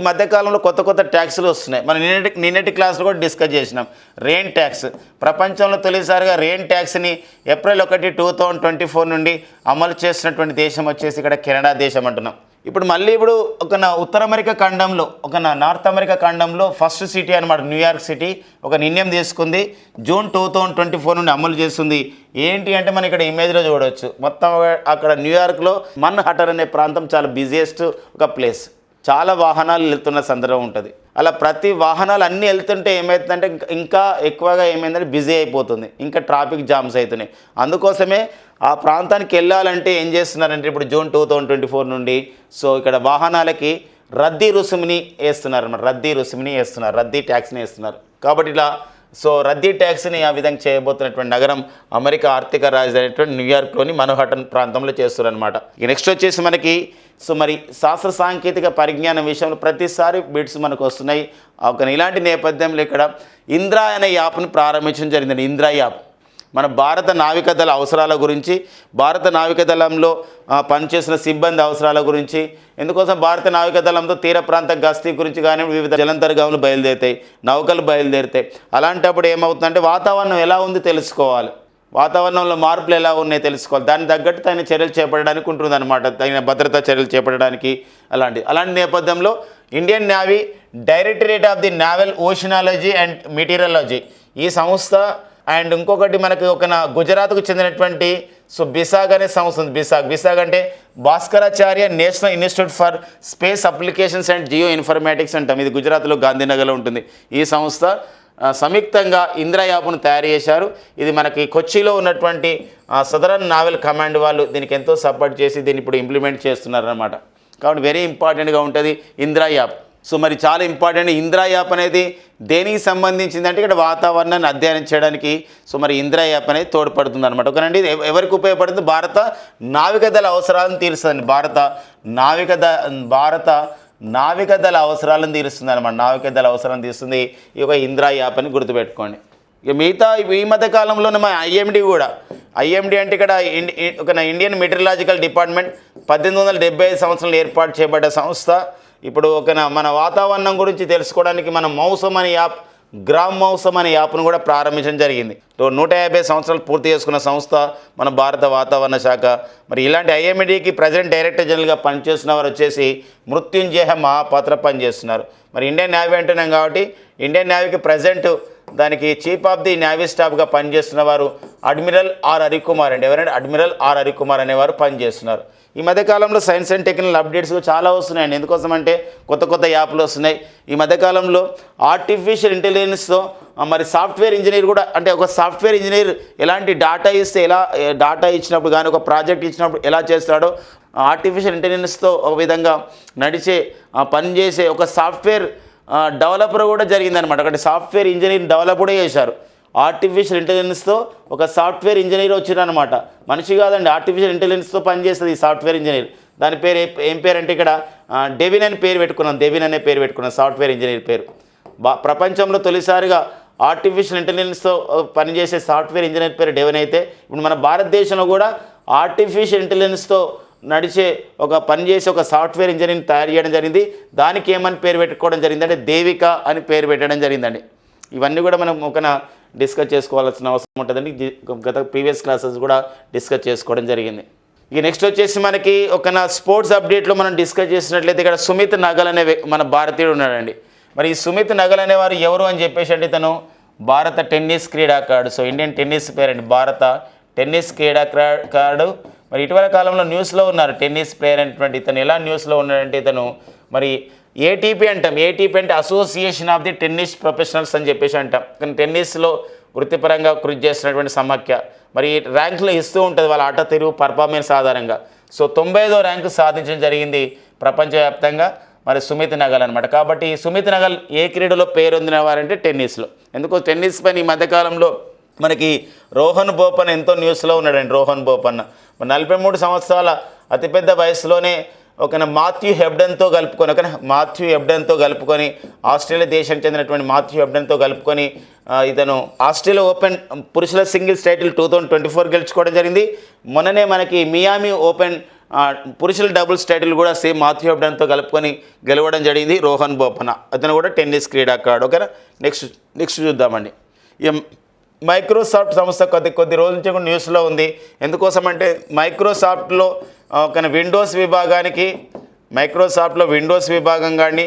మధ్యకాలంలో కొత్త ట్యాక్స్లు వస్తున్నాయి. మనం నిన్నటి క్లాస్లో కూడా డిస్కస్ చేసినాం. రెయిన్ ట్యాక్స్ ప్రపంచంలో తొలిసారిగా రెయిన్ ట్యాక్స్ని ఏప్రిల్ 1, 2024 నుండి అమలు చేసినటువంటి దేశం వచ్చేసి ఇక్కడ కెనడా దేశం అంటున్నాం. ఇప్పుడు ఉత్తర అమెరికా ఖండంలో నార్త్ అమెరికా ఖండంలో ఫస్ట్ సిటీ అనమాట న్యూయార్క్ సిటీ ఒక నిర్ణయం తీసుకుంది. జూన్ 2024 నుండి అమలు చేస్తుంది. ఏంటి అంటే మనం ఇక్కడ ఇమేజ్లో చూడవచ్చు. మొత్తం అక్కడ న్యూయార్క్లో మన్హట్టన్ అనే ప్రాంతం చాలా బిజియెస్ట్ ఒక ప్లేస్. చాలా వాహనాలు వెళ్తున్న సందర్భం ఉంటుంది. అలా ప్రతి వాహనాలు అన్నీ వెళ్తుంటే ఏమవుతుందంటే ఇంకా ఎక్కువగా ఏమైందంటే బిజీ అయిపోతుంది, ఇంకా ట్రాఫిక్ జామ్స్ అవుతున్నాయి. అందుకోసమే ఆ ప్రాంతానికి వెళ్ళాలంటే ఏం చేస్తున్నారంటే ఇప్పుడు జూన్ 2024 నుండి సో ఇక్కడ వాహనాలకి రద్దీ రుసుముని వేస్తున్నారు. రద్దీ ట్యాక్స్ని వేస్తున్నారు. కాబట్టి ఇలా సో రద్దీ ట్యాక్స్ని ఆ విధంగా చేయబోతున్నటువంటి నగరం అమెరికా ఆర్థిక రాజధాని అయినటువంటి న్యూయార్క్లోని మన్హాటన్ ప్రాంతంలో చేస్తారనమాట. ఇక నెక్స్ట్ వచ్చేసి మనకి సో మరి శాస్త్ర సాంకేతిక పరిజ్ఞానం విషయంలో ప్రతిసారి బిట్స్ మనకు వస్తున్నాయి. ఒక ఇలాంటి నేపథ్యంలో ఇక్కడ ఇంద్రా అనే యాప్ను ప్రారంభించడం జరిగిందండి. ఇంద్రా యాప్ మన భారత నావికాదళ అవసరాల గురించి, భారత నావికాదళంలో పనిచేసిన సిబ్బంది అవసరాల గురించి, ఎందుకోసం భారత నావికాదళంతో తీర ప్రాంత గస్తీ గురించి కానీ వివిధ జలంతర్గాములు బయలుదేరుతాయి, నౌకలు బయలుదేరుతాయి. అలాంటప్పుడు ఏమవుతుందంటే వాతావరణం ఎలా ఉంది తెలుసుకోవాలి, వాతావరణంలో మార్పులు ఎలా ఉన్నాయో తెలుసుకోవాలి, దానికి తగ్గట్టు తగిన చర్యలు చేపట్టడానికి ఉంటుంది అనమాట, తగిన భద్రతా చర్యలు చేపట్టడానికి. అలాంటి నేపథ్యంలో Indian navy directorate of the naval oceanology and meteorology ఈ సంస్థ అండ్ ఇంకొకటి మనకు ఒక గుజరాత్కు చెందినటువంటి సో బిసాగ్ అనే సంస్థ ఉంది. బిసాగ్ అంటే Bhaskaracharya national institute for space applications and Jio informatics అంటాం. ఇది గుజరాత్లో గాంధీనగర్లో ఉంటుంది. ఈ సంస్థ సంయుక్తంగా ఇంద్రా యాప్ను తయారు చేశారు. ఇది మనకి కొచ్చిలో ఉన్నటువంటి సదరన్ నావల్ కమాండ్ వాళ్ళు దీనికి ఎంతో సపోర్ట్ చేసి దీన్ని ఇప్పుడు ఇంప్లిమెంట్ చేస్తున్నారన్నమాట. కాబట్టి వెరీ ఇంపార్టెంట్గా ఉంటుంది ఇంద్రా యాప్. సో మరి చాలా ఇంపార్టెంట్ ఇంద్రా యాప్ అనేది దేనికి సంబంధించిందంటే ఇక్కడ వాతావరణాన్ని అధ్యయనం చేయడానికి సో మరి ఇంద్రా యాప్ అనేది తోడ్పడుతుంది అనమాట. ఓకేనండి, ఎవరికి ఉపయోగపడుతుంది? భారత నావికాదళ అవసరాలను తీరుస్తుందండి. భారత నావికాదళ అవసరాలను తీరుస్తుంది అనమాట. నావికాదళ అవసరాలను తీరుస్తుంది ఈ యొక్క ఇంద్రా యాప్ అని గుర్తుపెట్టుకోండి. ఇక మిగతా ఈ మధ్య కాలంలోనే మన ఐఎండి అంటే ఇక్కడ ఒక ఇండియన్ మెటీరియలాజికల్ డిపార్ట్మెంట్ 1875 సంవత్సరంలో ఏర్పాటు చేయబడ్డ సంస్థ. ఇప్పుడు మన వాతావరణం గురించి తెలుసుకోవడానికి మనం మౌసం అనే యాప్, గ్రామ్ మౌసం అనే యాప్ను కూడా ప్రారంభించడం జరిగింది. 150 సంవత్సరాలు పూర్తి చేసుకున్న సంస్థ మన భారత వాతావరణ శాఖ. మరి ఇలాంటి ఐఎండికి ప్రెసిడెంట్ డైరెక్టర్ జనరల్గా పనిచేస్తున్న వారు వచ్చేసి మృత్యుంజయ మహాపాత్ర పనిచేస్తున్నారు. మరి ఇండియన్ నేవీ అంటున్నాం కాబట్టి ఇండియన్ నేవీకి ప్రెసిడెంట్ దానికి చీఫ్ ఆఫ్ ది నేవీ స్టాఫ్గా పనిచేస్తున్న వారు అడ్మిరల్ ఆర్ హరికుమార్ అండి. ఎవరంటే అడ్మిరల్ ఆర్ హరికుమార్ అనేవారు పనిచేస్తున్నారు. ఈ మధ్యకాలంలో సైన్స్ అండ్ టెక్నాలజీ అప్డేట్స్ చాలా వస్తున్నాయండి. ఎందుకోసం అంటే కొత్త యాప్లు వస్తున్నాయి. ఈ మధ్యకాలంలో ఆర్టిఫిషియల్ ఇంటెలిజెన్స్తో మరి సాఫ్ట్వేర్ ఇంజనీర్ కూడా, అంటే ఒక సాఫ్ట్వేర్ ఇంజనీర్ ఎలాంటి డేటా ఇస్తే డేటా ఇచ్చినప్పుడు కానీ ఒక ప్రాజెక్ట్ ఇచ్చినప్పుడు ఎలా చేస్తాడో ఆర్టిఫిషియల్ ఇంటెలిజెన్స్తో ఒక విధంగా నడిచే పనిచేసే ఒక సాఫ్ట్వేర్ డెవలపర్ కూడా జరిగిందనమాట. ఒకటి సాఫ్ట్వేర్ ఇంజనీర్ డెవలప్ కూడా చేశారు. ఆర్టిఫిషియల్ ఇంటెలిజెన్స్తో ఒక సాఫ్ట్వేర్ ఇంజనీర్ వచ్చిరనమాట. మనిషి కాదండి, ఆర్టిఫిషియల్ ఇంటెలిజెన్స్తో పనిచేస్తుంది ఈ సాఫ్ట్వేర్ ఇంజనీర్. దాని పేరు ఏం పేరు అంటే ఇక్కడ డెవిన్ అనే పేరు పెట్టుకున్నాం సాఫ్ట్వేర్ ఇంజనీర్ పేరు. ప్రపంచంలో తొలిసారిగా ఆర్టిఫిషియల్ ఇంటెలిజెన్స్తో పనిచేసే సాఫ్ట్వేర్ ఇంజనీర్ పేరు డెవిన్ అయితే, ఇప్పుడు మన భారతదేశంలో కూడా ఆర్టిఫిషియల్ ఇంటెలిజెన్స్తో నడిచే పనిచేసే ఒక సాఫ్ట్వేర్ ఇంజనీర్ని తయారు చేయడం జరిగింది. దానికి ఏమని పేరు పెట్టుకోవడం జరిగిందంటే దేవిక అని పేరు పెట్టడం జరిగిందండి. ఇవన్నీ కూడా మనం డిస్కస్ చేసుకోవాల్సిన అవసరం ఉంటుందండి. గత ప్రీవియస్ క్లాసెస్ కూడా డిస్కస్ చేసుకోవడం జరిగింది. ఇక నెక్స్ట్ వచ్చేసి మనకి స్పోర్ట్స్ అప్డేట్లో మనం డిస్కస్ చేసినట్లయితే ఇక్కడ సుమిత్ నగల్ అనే మన భారతీయుడు ఉన్నాడండి. మరి ఈ సుమిత్ నగల్ అనేవారు ఎవరు అని చెప్పేసి అంటే ఇతను భారత టెన్నిస్ క్రీడాకారుడు. సో ఇండియన్ టెన్నిస్ పేరండి, భారత టెన్నిస్ క్రీడాకారుడు. మరి ఇటీవల కాలంలో న్యూస్లో ఉన్నారు టెన్నిస్ ప్లేయర్ అనేటువంటి ఇతను. ఎలా న్యూస్లో ఉన్నాడంటే ఇతను మరి ఏటీపీ అంటాం. ఏటీపీ అంటే association of the tennis professionals అని చెప్పేసి అంటాం. కానీ టెన్నిస్లో వృత్తిపరంగా కృషి చేస్తున్నటువంటి సమాఖ్య మరి ర్యాంకులు ఇస్తూ ఉంటుంది వాళ్ళ ఆట తీరు పర్ఫార్మెన్స్ ఆధారంగా. సో 95వ ర్యాంకు సాధించడం జరిగింది ప్రపంచవ్యాప్తంగా మరి సుమిత్ నగల్ అనమాట. కాబట్టి సుమిత్ నగల్ ఏ క్రీడలో పేరొందిన వారంటే టెన్నిస్లో. ఎందుకో టెన్నిస్ పైన ఈ మధ్యకాలంలో మనకి రోహన్ బోపన్న ఎంతో న్యూస్లో ఉన్నాడండి. రోహన్ బోపన్న 43 సంవత్సరాల అతిపెద్ద వయసులోనే మాథ్యూ హెబ్డన్తో కలుపుకొని ఆస్ట్రేలియా దేశానికి చెందినటువంటి మాథ్యూ హెబ్డన్తో కలుపుకొని ఇతను ఆస్ట్రేలియా ఓపెన్ పురుషుల సింగిల్స్ టైటిల్ 2024 గెలుచుకోవడం జరిగింది. మొన్ననే మనకి మియామి ఓపెన్ పురుషుల డబుల్స్ టైటిల్ కూడా సేమ్ మాథ్యూ హెబ్డన్తో కలుపుకొని గెలవడం జరిగింది రోహన్ బోపన్న. అతను కూడా టెన్నిస్ క్రీడాకారుడు. ఓకేనా, నెక్స్ట్ చూద్దామండి. మైక్రోసాఫ్ట్ సంస్థ కొద్ది రోజుల నుంచి కూడా న్యూస్లో ఉంది. ఎందుకోసం అంటే మైక్రోసాఫ్ట్లో మైక్రోసాఫ్ట్లో విండోస్ విభాగం కానీ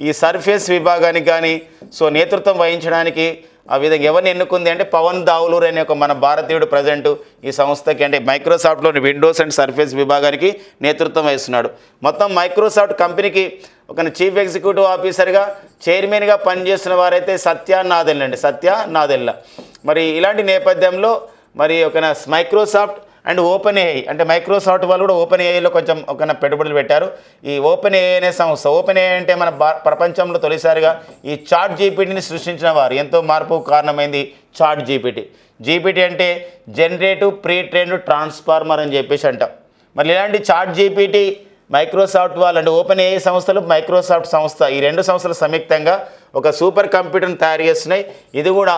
ఈ సర్ఫేస్ విభాగానికి కానీ సో నేతృత్వం వహించడానికి ఆ విధంగా ఎవరిని ఎన్నుకుంది అంటే పవన్ దావులూర్ అనే మన భారతీయుడు ప్రజెంట్ ఈ సంస్థకి అంటే మైక్రోసాఫ్ట్లోని విండోస్ అండ్ సర్ఫేస్ విభాగానికి నేతృత్వం వహిస్తున్నాడు. మొత్తం మైక్రోసాఫ్ట్ కంపెనీకి చీఫ్ ఎగ్జిక్యూటివ్ ఆఫీసర్గా చైర్మన్గా పనిచేస్తున్న వారైతే సత్య నాదెల్ల. మరి ఇలాంటి నేపథ్యంలో మరి మైక్రోసాఫ్ట్ అండ్ ఓపెన్ ఏఐ అంటే మైక్రోసాఫ్ట్ వాళ్ళు కూడా ఓపెన్ ఏఐలో కొంచెం ఒక పెట్టుబడులు పెట్టారు. ఈ ఓపెన్ ఏఐ అనే సంస్థ, ఓపెన్ ఏఐ అంటే మన ప్రపంచంలో తొలిసారిగా ఈ చాట్ జీపీటీని సృష్టించిన వారు, ఎంతో మార్పు కారణమైంది చాట్ జీపీటీ అంటే జనరేటివ్ ప్రీ ట్రైన్డ్ ట్రాన్స్ఫార్మర్ అని చెప్పేసి అంటాం. మరి ఇలాంటి చాట్ జీపీటీ మైక్రోసాఫ్ట్ వాళ్ళు అంటే ఓపెన్ ఏఐ సంస్థలు, మైక్రోసాఫ్ట్ సంస్థ, ఈ రెండు సంస్థలు సంయుక్తంగా ఒక సూపర్ కంప్యూటర్ని తయారు చేస్తున్నాయి. ఇది కూడా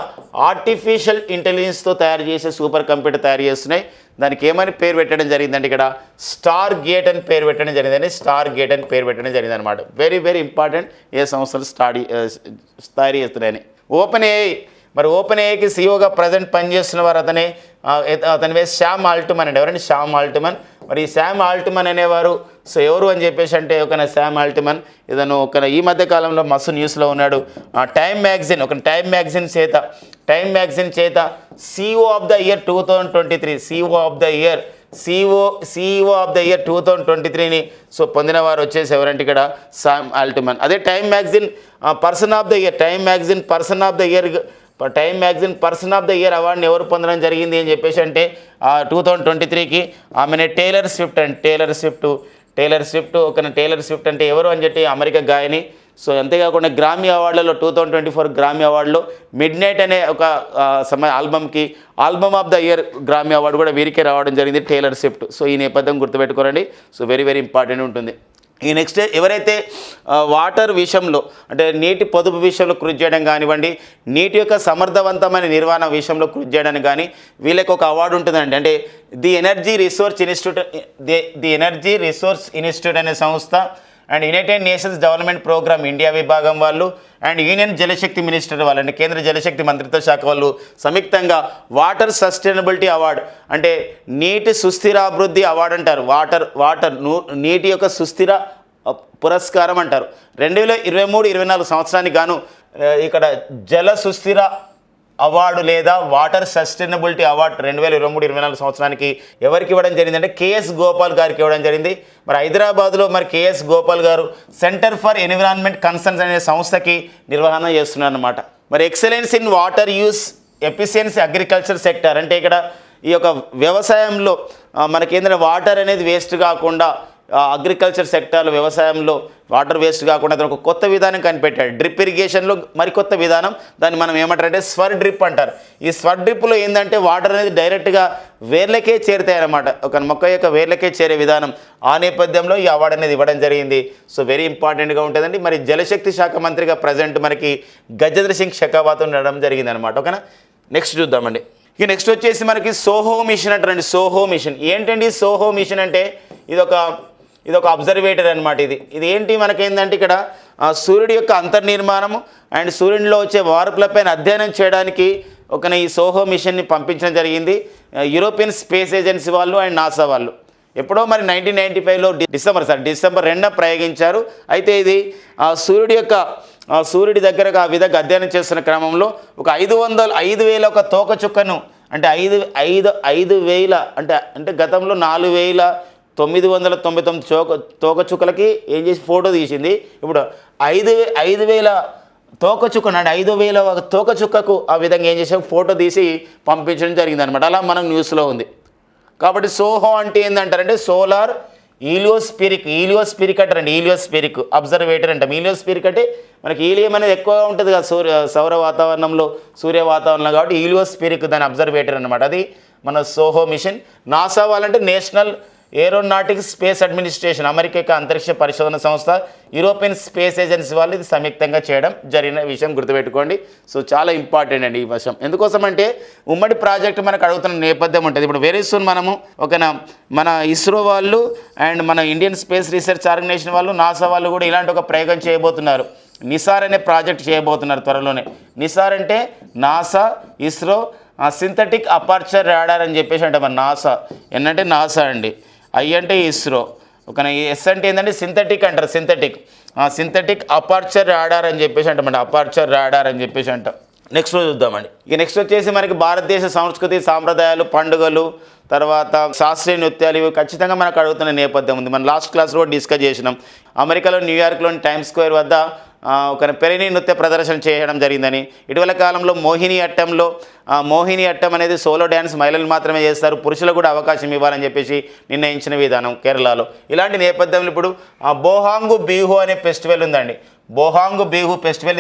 ఆర్టిఫిషియల్ ఇంటెలిజెన్స్తో తయారు చేసే సూపర్ కంప్యూటర్ తయారు చేస్తున్నాయి. దానికి ఏమని పేరు పెట్టడం జరిగిందంటే ఇక్కడ స్టార్ గేట్ అని పేరు పెట్టడం జరిగిందని, స్టార్ గేట్ అని పేరు పెట్టడం జరిగింది అనమాట. వెరీ వెరీ ఇంపార్టెంట్ ఏ సంస్థలు తయారు చేస్తున్నాయని. ఓపెన్ ఏఐ, మరి ఓపెన్ ఏఐకి సీఈఓగా ప్రజెంట్ పనిచేస్తున్న వారు అతని వేసి శ్యామ్ ఆల్ట్మన్ అండి. ఎవరండి? శ్యామ్ ఆల్ట్మన్. మరి ఈ శ్యామ్ ఆల్ట్మన్ అనేవారు సో ఎవరు అని చెప్పేసి అంటే ఒక శ్యామ్ ఆల్ట్మన్ ఇతను ఈ మధ్య కాలంలో మస్తు న్యూస్లో ఉన్నాడు. టైమ్ మ్యాగజైన్ చేత CEO of the year 2023 CEO of the year 2023ని సో పొందిన వారు వచ్చేసి ఎవరంటే ఇక్కడ శ్యామ్ ఆల్ట్మన్. అదే Time magazine person of the year అవార్డుని ఎవరు పొందడం జరిగింది అని చెప్పేసి అంటే 2023కి ఆమెనే టేలర్ స్విఫ్ట్ అంటే ఎవరు అని చెప్పి అమెరికా గాయని. సో అంతేకాకుండా గ్రామీ అవార్డులలో 2024 గ్రామీ అవార్డులో మిడ్ నైట్ అనే ఒక album of the year Grammy award కూడా వీరికే రావడం జరిగింది, టేలర్ స్విఫ్ట్. సో ఈ నేపథ్యం గుర్తుపెట్టుకోరండి. సో వెరీ వెరీ ఇంపార్టెంట్ ఉంటుంది. ఈ నెక్స్ట్ ఎవరైతే వాటర్ విషయంలో అంటే నీటి పొదుపు విషయంలో కృషి చేయడం కానివ్వండి, నీటి యొక్క సమర్థవంతమైన నిర్వహణ విషయంలో కృషి చేయడానికి కానీ వీళ్ళకి ఒక అవార్డు ఉంటుందండి. అంటే ది ఎనర్జీ రిసోర్స్ ఇన్స్టిట్యూట్ అనే సంస్థ and United Nations Development Programme India విభాగం వాళ్ళు అండ్ యూనియన్ జలశక్తి మినిస్టర్ వాళ్ళు అంటే కేంద్ర జలశక్తి మంత్రిత్వ శాఖ వాళ్ళు సంయుక్తంగా వాటర్ సస్టైనబిలిటీ అవార్డు అంటే నీటి సుస్థిరాభివృద్ధి అవార్డు అంటారు. నీటి యొక్క సుస్థిర పురస్కారం అంటారు. 2023-24 సంవత్సరానికి గాను ఇక్కడ జల సుస్థిర అవార్డు లేదా వాటర్ సస్టైనబిలిటీ అవార్డు 2023-24 సంవత్సరానికి ఎవరికి ఇవ్వడం జరిగిందంటే కేఎస్ గోపాల్ గారికి ఇవ్వడం జరిగింది. మరి హైదరాబాద్లో మరి కేఎస్ గోపాల్ గారు సెంటర్ ఫర్ ఎన్విరాన్మెంట్ కన్సర్న్స్ అనే సంస్థకి నిర్వహణ చేస్తున్నారు అన్నమాట. మరి excellence in water use efficiency agriculture sector అంటే ఇక్కడ ఈ యొక్క వ్యవసాయంలో మనకేంటంటే వాటర్ అనేది వేస్ట్ కాకుండా అగ్రికల్చర్ సెక్టార్లో వ్యవసాయంలో వాటర్ వేస్ట్ కాకుండా అతను ఒక కొత్త విధానం కనిపెట్టాడు. డ్రిప్ ఇరిగేషన్లో మరికొత్త విధానం, దాన్ని మనం ఏమంటారంటే స్వర్ డ్రిప్ అంటారు. ఈ స్వర్ డ్రిప్లో ఏంటంటే వాటర్ అనేది డైరెక్ట్గా వేర్లకే చేరుతాయి అన్నమాట, ఒక మొక్క యొక్క వేర్లకే చేరే విధానం. ఆ నేపథ్యంలో ఈ అవార్డు అనేది ఇవ్వడం జరిగింది. సో వెరీ ఇంపార్టెంట్గా ఉంటుందండి. మరి జలశక్తి శాఖ మంత్రిగా ప్రజెంట్ మనకి గజేంద్ర సింగ్ షెకావత్ ఉండడం జరిగింది అనమాట. ఓకేనా, నెక్స్ట్ చూద్దామండి. ఇక నెక్స్ట్ వచ్చేసి మనకి సోహో మిషన్ అంటారండి. సోహో మిషన్ ఏంటండి? సోహో మిషన్ అంటే ఇదొక అబ్జర్వేటర్ అనమాట. ఇది ఏంటి మనకేందంటే ఇక్కడ సూర్యుడి యొక్క అంతర్నిర్మాణము అండ్ సూర్యుడిలో వచ్చే మార్పులపైన అధ్యయనం చేయడానికి ఈ సోహో మిషన్ని పంపించడం జరిగింది యూరోపియన్ స్పేస్ ఏజెన్సీ వాళ్ళు అండ్ నాసా వాళ్ళు. ఎప్పుడో మరి 1995లో డిసెంబర్ 2న ప్రయోగించారు. అయితే ఇది సూర్యుడి దగ్గర ఆ విధంగా అధ్యయనం చేస్తున్న క్రమంలో ఒక 5,000 ఒక తోకచుక్కను అంటే 5,000 అంటే గతంలో 4,999 తోకచుక్కలకి ఏం చేసి ఫోటో తీసింది. ఇప్పుడు 5,000 తోకచుక్కను అంటే 5,000 తోకచుక్కకు ఆ విధంగా ఏం చేసాం ఫోటో తీసి పంపించడం జరిగింది అనమాట. అలా మనకు న్యూస్లో ఉంది. కాబట్టి సోహో అంటే ఏంటంటారంటే సోలార్ ఈలియోస్పిరిక్ అంటారండి. ఈలియోస్పిరిక్ అబ్జర్వేటర్ అంటాం. ఈలియోస్పిరిక్ అంటే మనకి ఈలియం అనేది ఎక్కువగా ఉంటుంది కదా సౌర వాతావరణంలో, సూర్య వాతావరణంలో, కాబట్టి ఈలియోస్పిరిక్ దాని అబ్జర్వేటర్ అనమాట. అది మన సోహో మిషన్. నాసా వాళ్ళంటే national aeronautics space administration, America యొక్క అంతరిక్ష పరిశోధన సంస్థ, యూరోపియన్ స్పేస్ ఏజెన్సీ వాళ్ళు ఇది సంయుక్తంగా చేయడం జరిగిన విషయం గుర్తుపెట్టుకోండి. సో చాలా ఇంపార్టెంట్ అండి ఈ విషయం. ఎందుకోసం అంటే ఉమ్మడి ప్రాజెక్టు మనకు అడుగుతున్న నేపథ్యం ఉంటుంది. ఇప్పుడు వెరీ సూన్ మనము మన ఇస్రో వాళ్ళు అండ్ మన ఇండియన్ స్పేస్ రీసెర్చ్ ఆర్గనైజేషన్ వాళ్ళు, నాసా వాళ్ళు కూడా ఇలాంటి ఒక ప్రయోగం చేయబోతున్నారు. నిసార్ అనే ప్రాజెక్ట్ చేయబోతున్నారు త్వరలోనే. నిసార్ అంటే NASA, ISRO synthetic aperture radar అని చెప్పేసి అంటే మన నాసా, ఏంటంటే నాసా అండి, ఐ అంటే ఇస్రో, ఎస్ అంటే ఏంటంటే సింథటిక్ అంటారు. సింథటిక్ అపర్చర్ రాడార్ అని చెప్పేసి అంటామండి. అపర్చర్ రాడార్ అని చెప్పేసి అంటాం. నెక్స్ట్ చూద్దామండి. ఇక నెక్స్ట్ వచ్చేసి మనకి భారతదేశ సంస్కృతి, సాంప్రదాయాలు, పండుగలు, తర్వాత శాస్త్రీయ నృత్యాలు ఇవి ఖచ్చితంగా మనకు అడుగుతున్న నేపథ్యం ఉంది. మనం లాస్ట్ క్లాస్లో డిస్కస్ చేసినాం. అమెరికాలో న్యూయార్క్లోని టైమ్స్ స్క్వేర్ వద్ద ఒక పెరిని నృత్య ప్రదర్శన చేయడం జరిగిందని, ఇటీవల కాలంలో మోహిని అట్టం అనేది సోలో డ్యాన్స్ మహిళలు మాత్రమే చేస్తారు, పురుషులకు కూడా అవకాశం ఇవ్వాలని చెప్పేసి నిర్ణయించిన విధానం కేరళలో. ఇలాంటి నేపథ్యంలో ఇప్పుడు బోహాంగు బిహు అనే ఫెస్టివల్ ఉందండి. బోహాంగు బిహు ఫెస్టివల్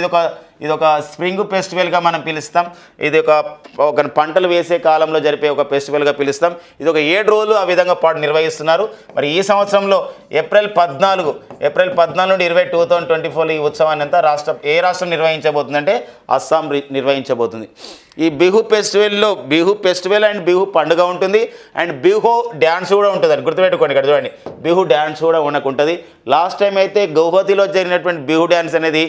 ఇది ఒక స్ప్రింగ్ ఫెస్టివల్గా మనం పిలుస్తాం. ఇది ఒక పంటలు వేసే కాలంలో జరిపే ఒక ఫెస్టివల్గా పిలుస్తాం. ఇది ఒక 7 రోజులు ఆ విధంగా పాటు నిర్వహిస్తున్నారు. మరి ఈ సంవత్సరంలో ఏప్రిల్ 14 నుండి 20 2024 ఈ ఉత్సవాన్ని అంతా ఏ రాష్ట్రం నిర్వహించబోతుందంటే అస్సాం నిర్వహించబోతుంది. ఈ బిహు ఫెస్టివల్ అండ్ బిహు పండుగ ఉంటుంది, అండ్ బిహు డ్యాన్స్ కూడా ఉంటుంది అని గుర్తుపెట్టుకోండి. ఇక్కడ చూడండి, బిహు డ్యాన్స్ కూడా ఉంటుంది. లాస్ట్ టైం అయితే గౌహతిలో జరిగినటువంటి బిహు డ్యాన్స్ అనేది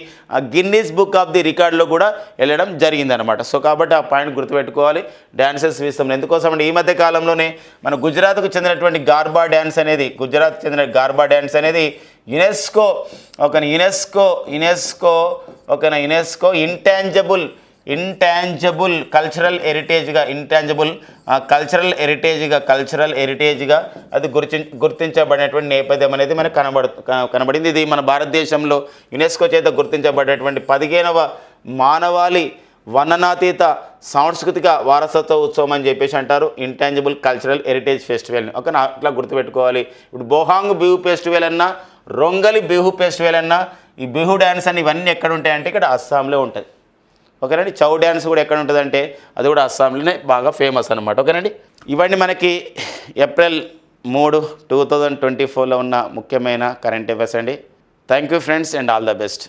గిన్నీస్ బుక్ ఆఫ్ ది రికార్డులో కూడా వెళ్ళడం జరిగిందనమాట. సో కాబట్టి ఆ పాయింట్ గుర్తుపెట్టుకోవాలి డాన్సెస్ విషయంలో. ఎందుకోసం అంటే ఈ మధ్య కాలంలోనే మన గుజరాత్కు చెందినటువంటి గార్బా డ్యాన్స్ అనేది యునెస్కో ఇంటాంజబుల్ కల్చరల్ హెరిటేజ్గా అది గుర్తించబడినటువంటి నేపథ్యం అనేది మనకు కనబడింది. ఇది మన భారతదేశంలో యునెస్కో చేత గుర్తించబడినటువంటి 15వ మానవాళి వర్ణనాతీత సాంస్కృతిక వారసత్వ ఉత్సవం అని చెప్పేసి అంటారు, ఇంటాంజిబుల్ కల్చరల్ హెరిటేజ్ ఫెస్టివల్ని. ఓకేనా, అట్లా గుర్తుపెట్టుకోవాలి. ఇప్పుడు బోహాంగ్ బిహు ఫెస్టివల్ అన్నా, రొంగలి బిహు ఫెస్టివల్ అన్నా, ఈ బిహు డ్యాన్స్ అని ఇవన్నీ ఎక్కడ ఉంటాయంటే ఇక్కడ అస్సాంలో ఉంటుంది. ఓకేనండి. చౌ డ్యాన్స్ కూడా ఎక్కడ ఉంటుందంటే అది కూడా అస్సాంలోనే బాగా ఫేమస్ అనమాట. ఓకేనండి. ఇవన్నీ మనకి ఏప్రిల్ 3, 2024లో ఉన్న ముఖ్యమైన కరెంట్ అఫైర్స్ అండి. Thank you friends and all the best.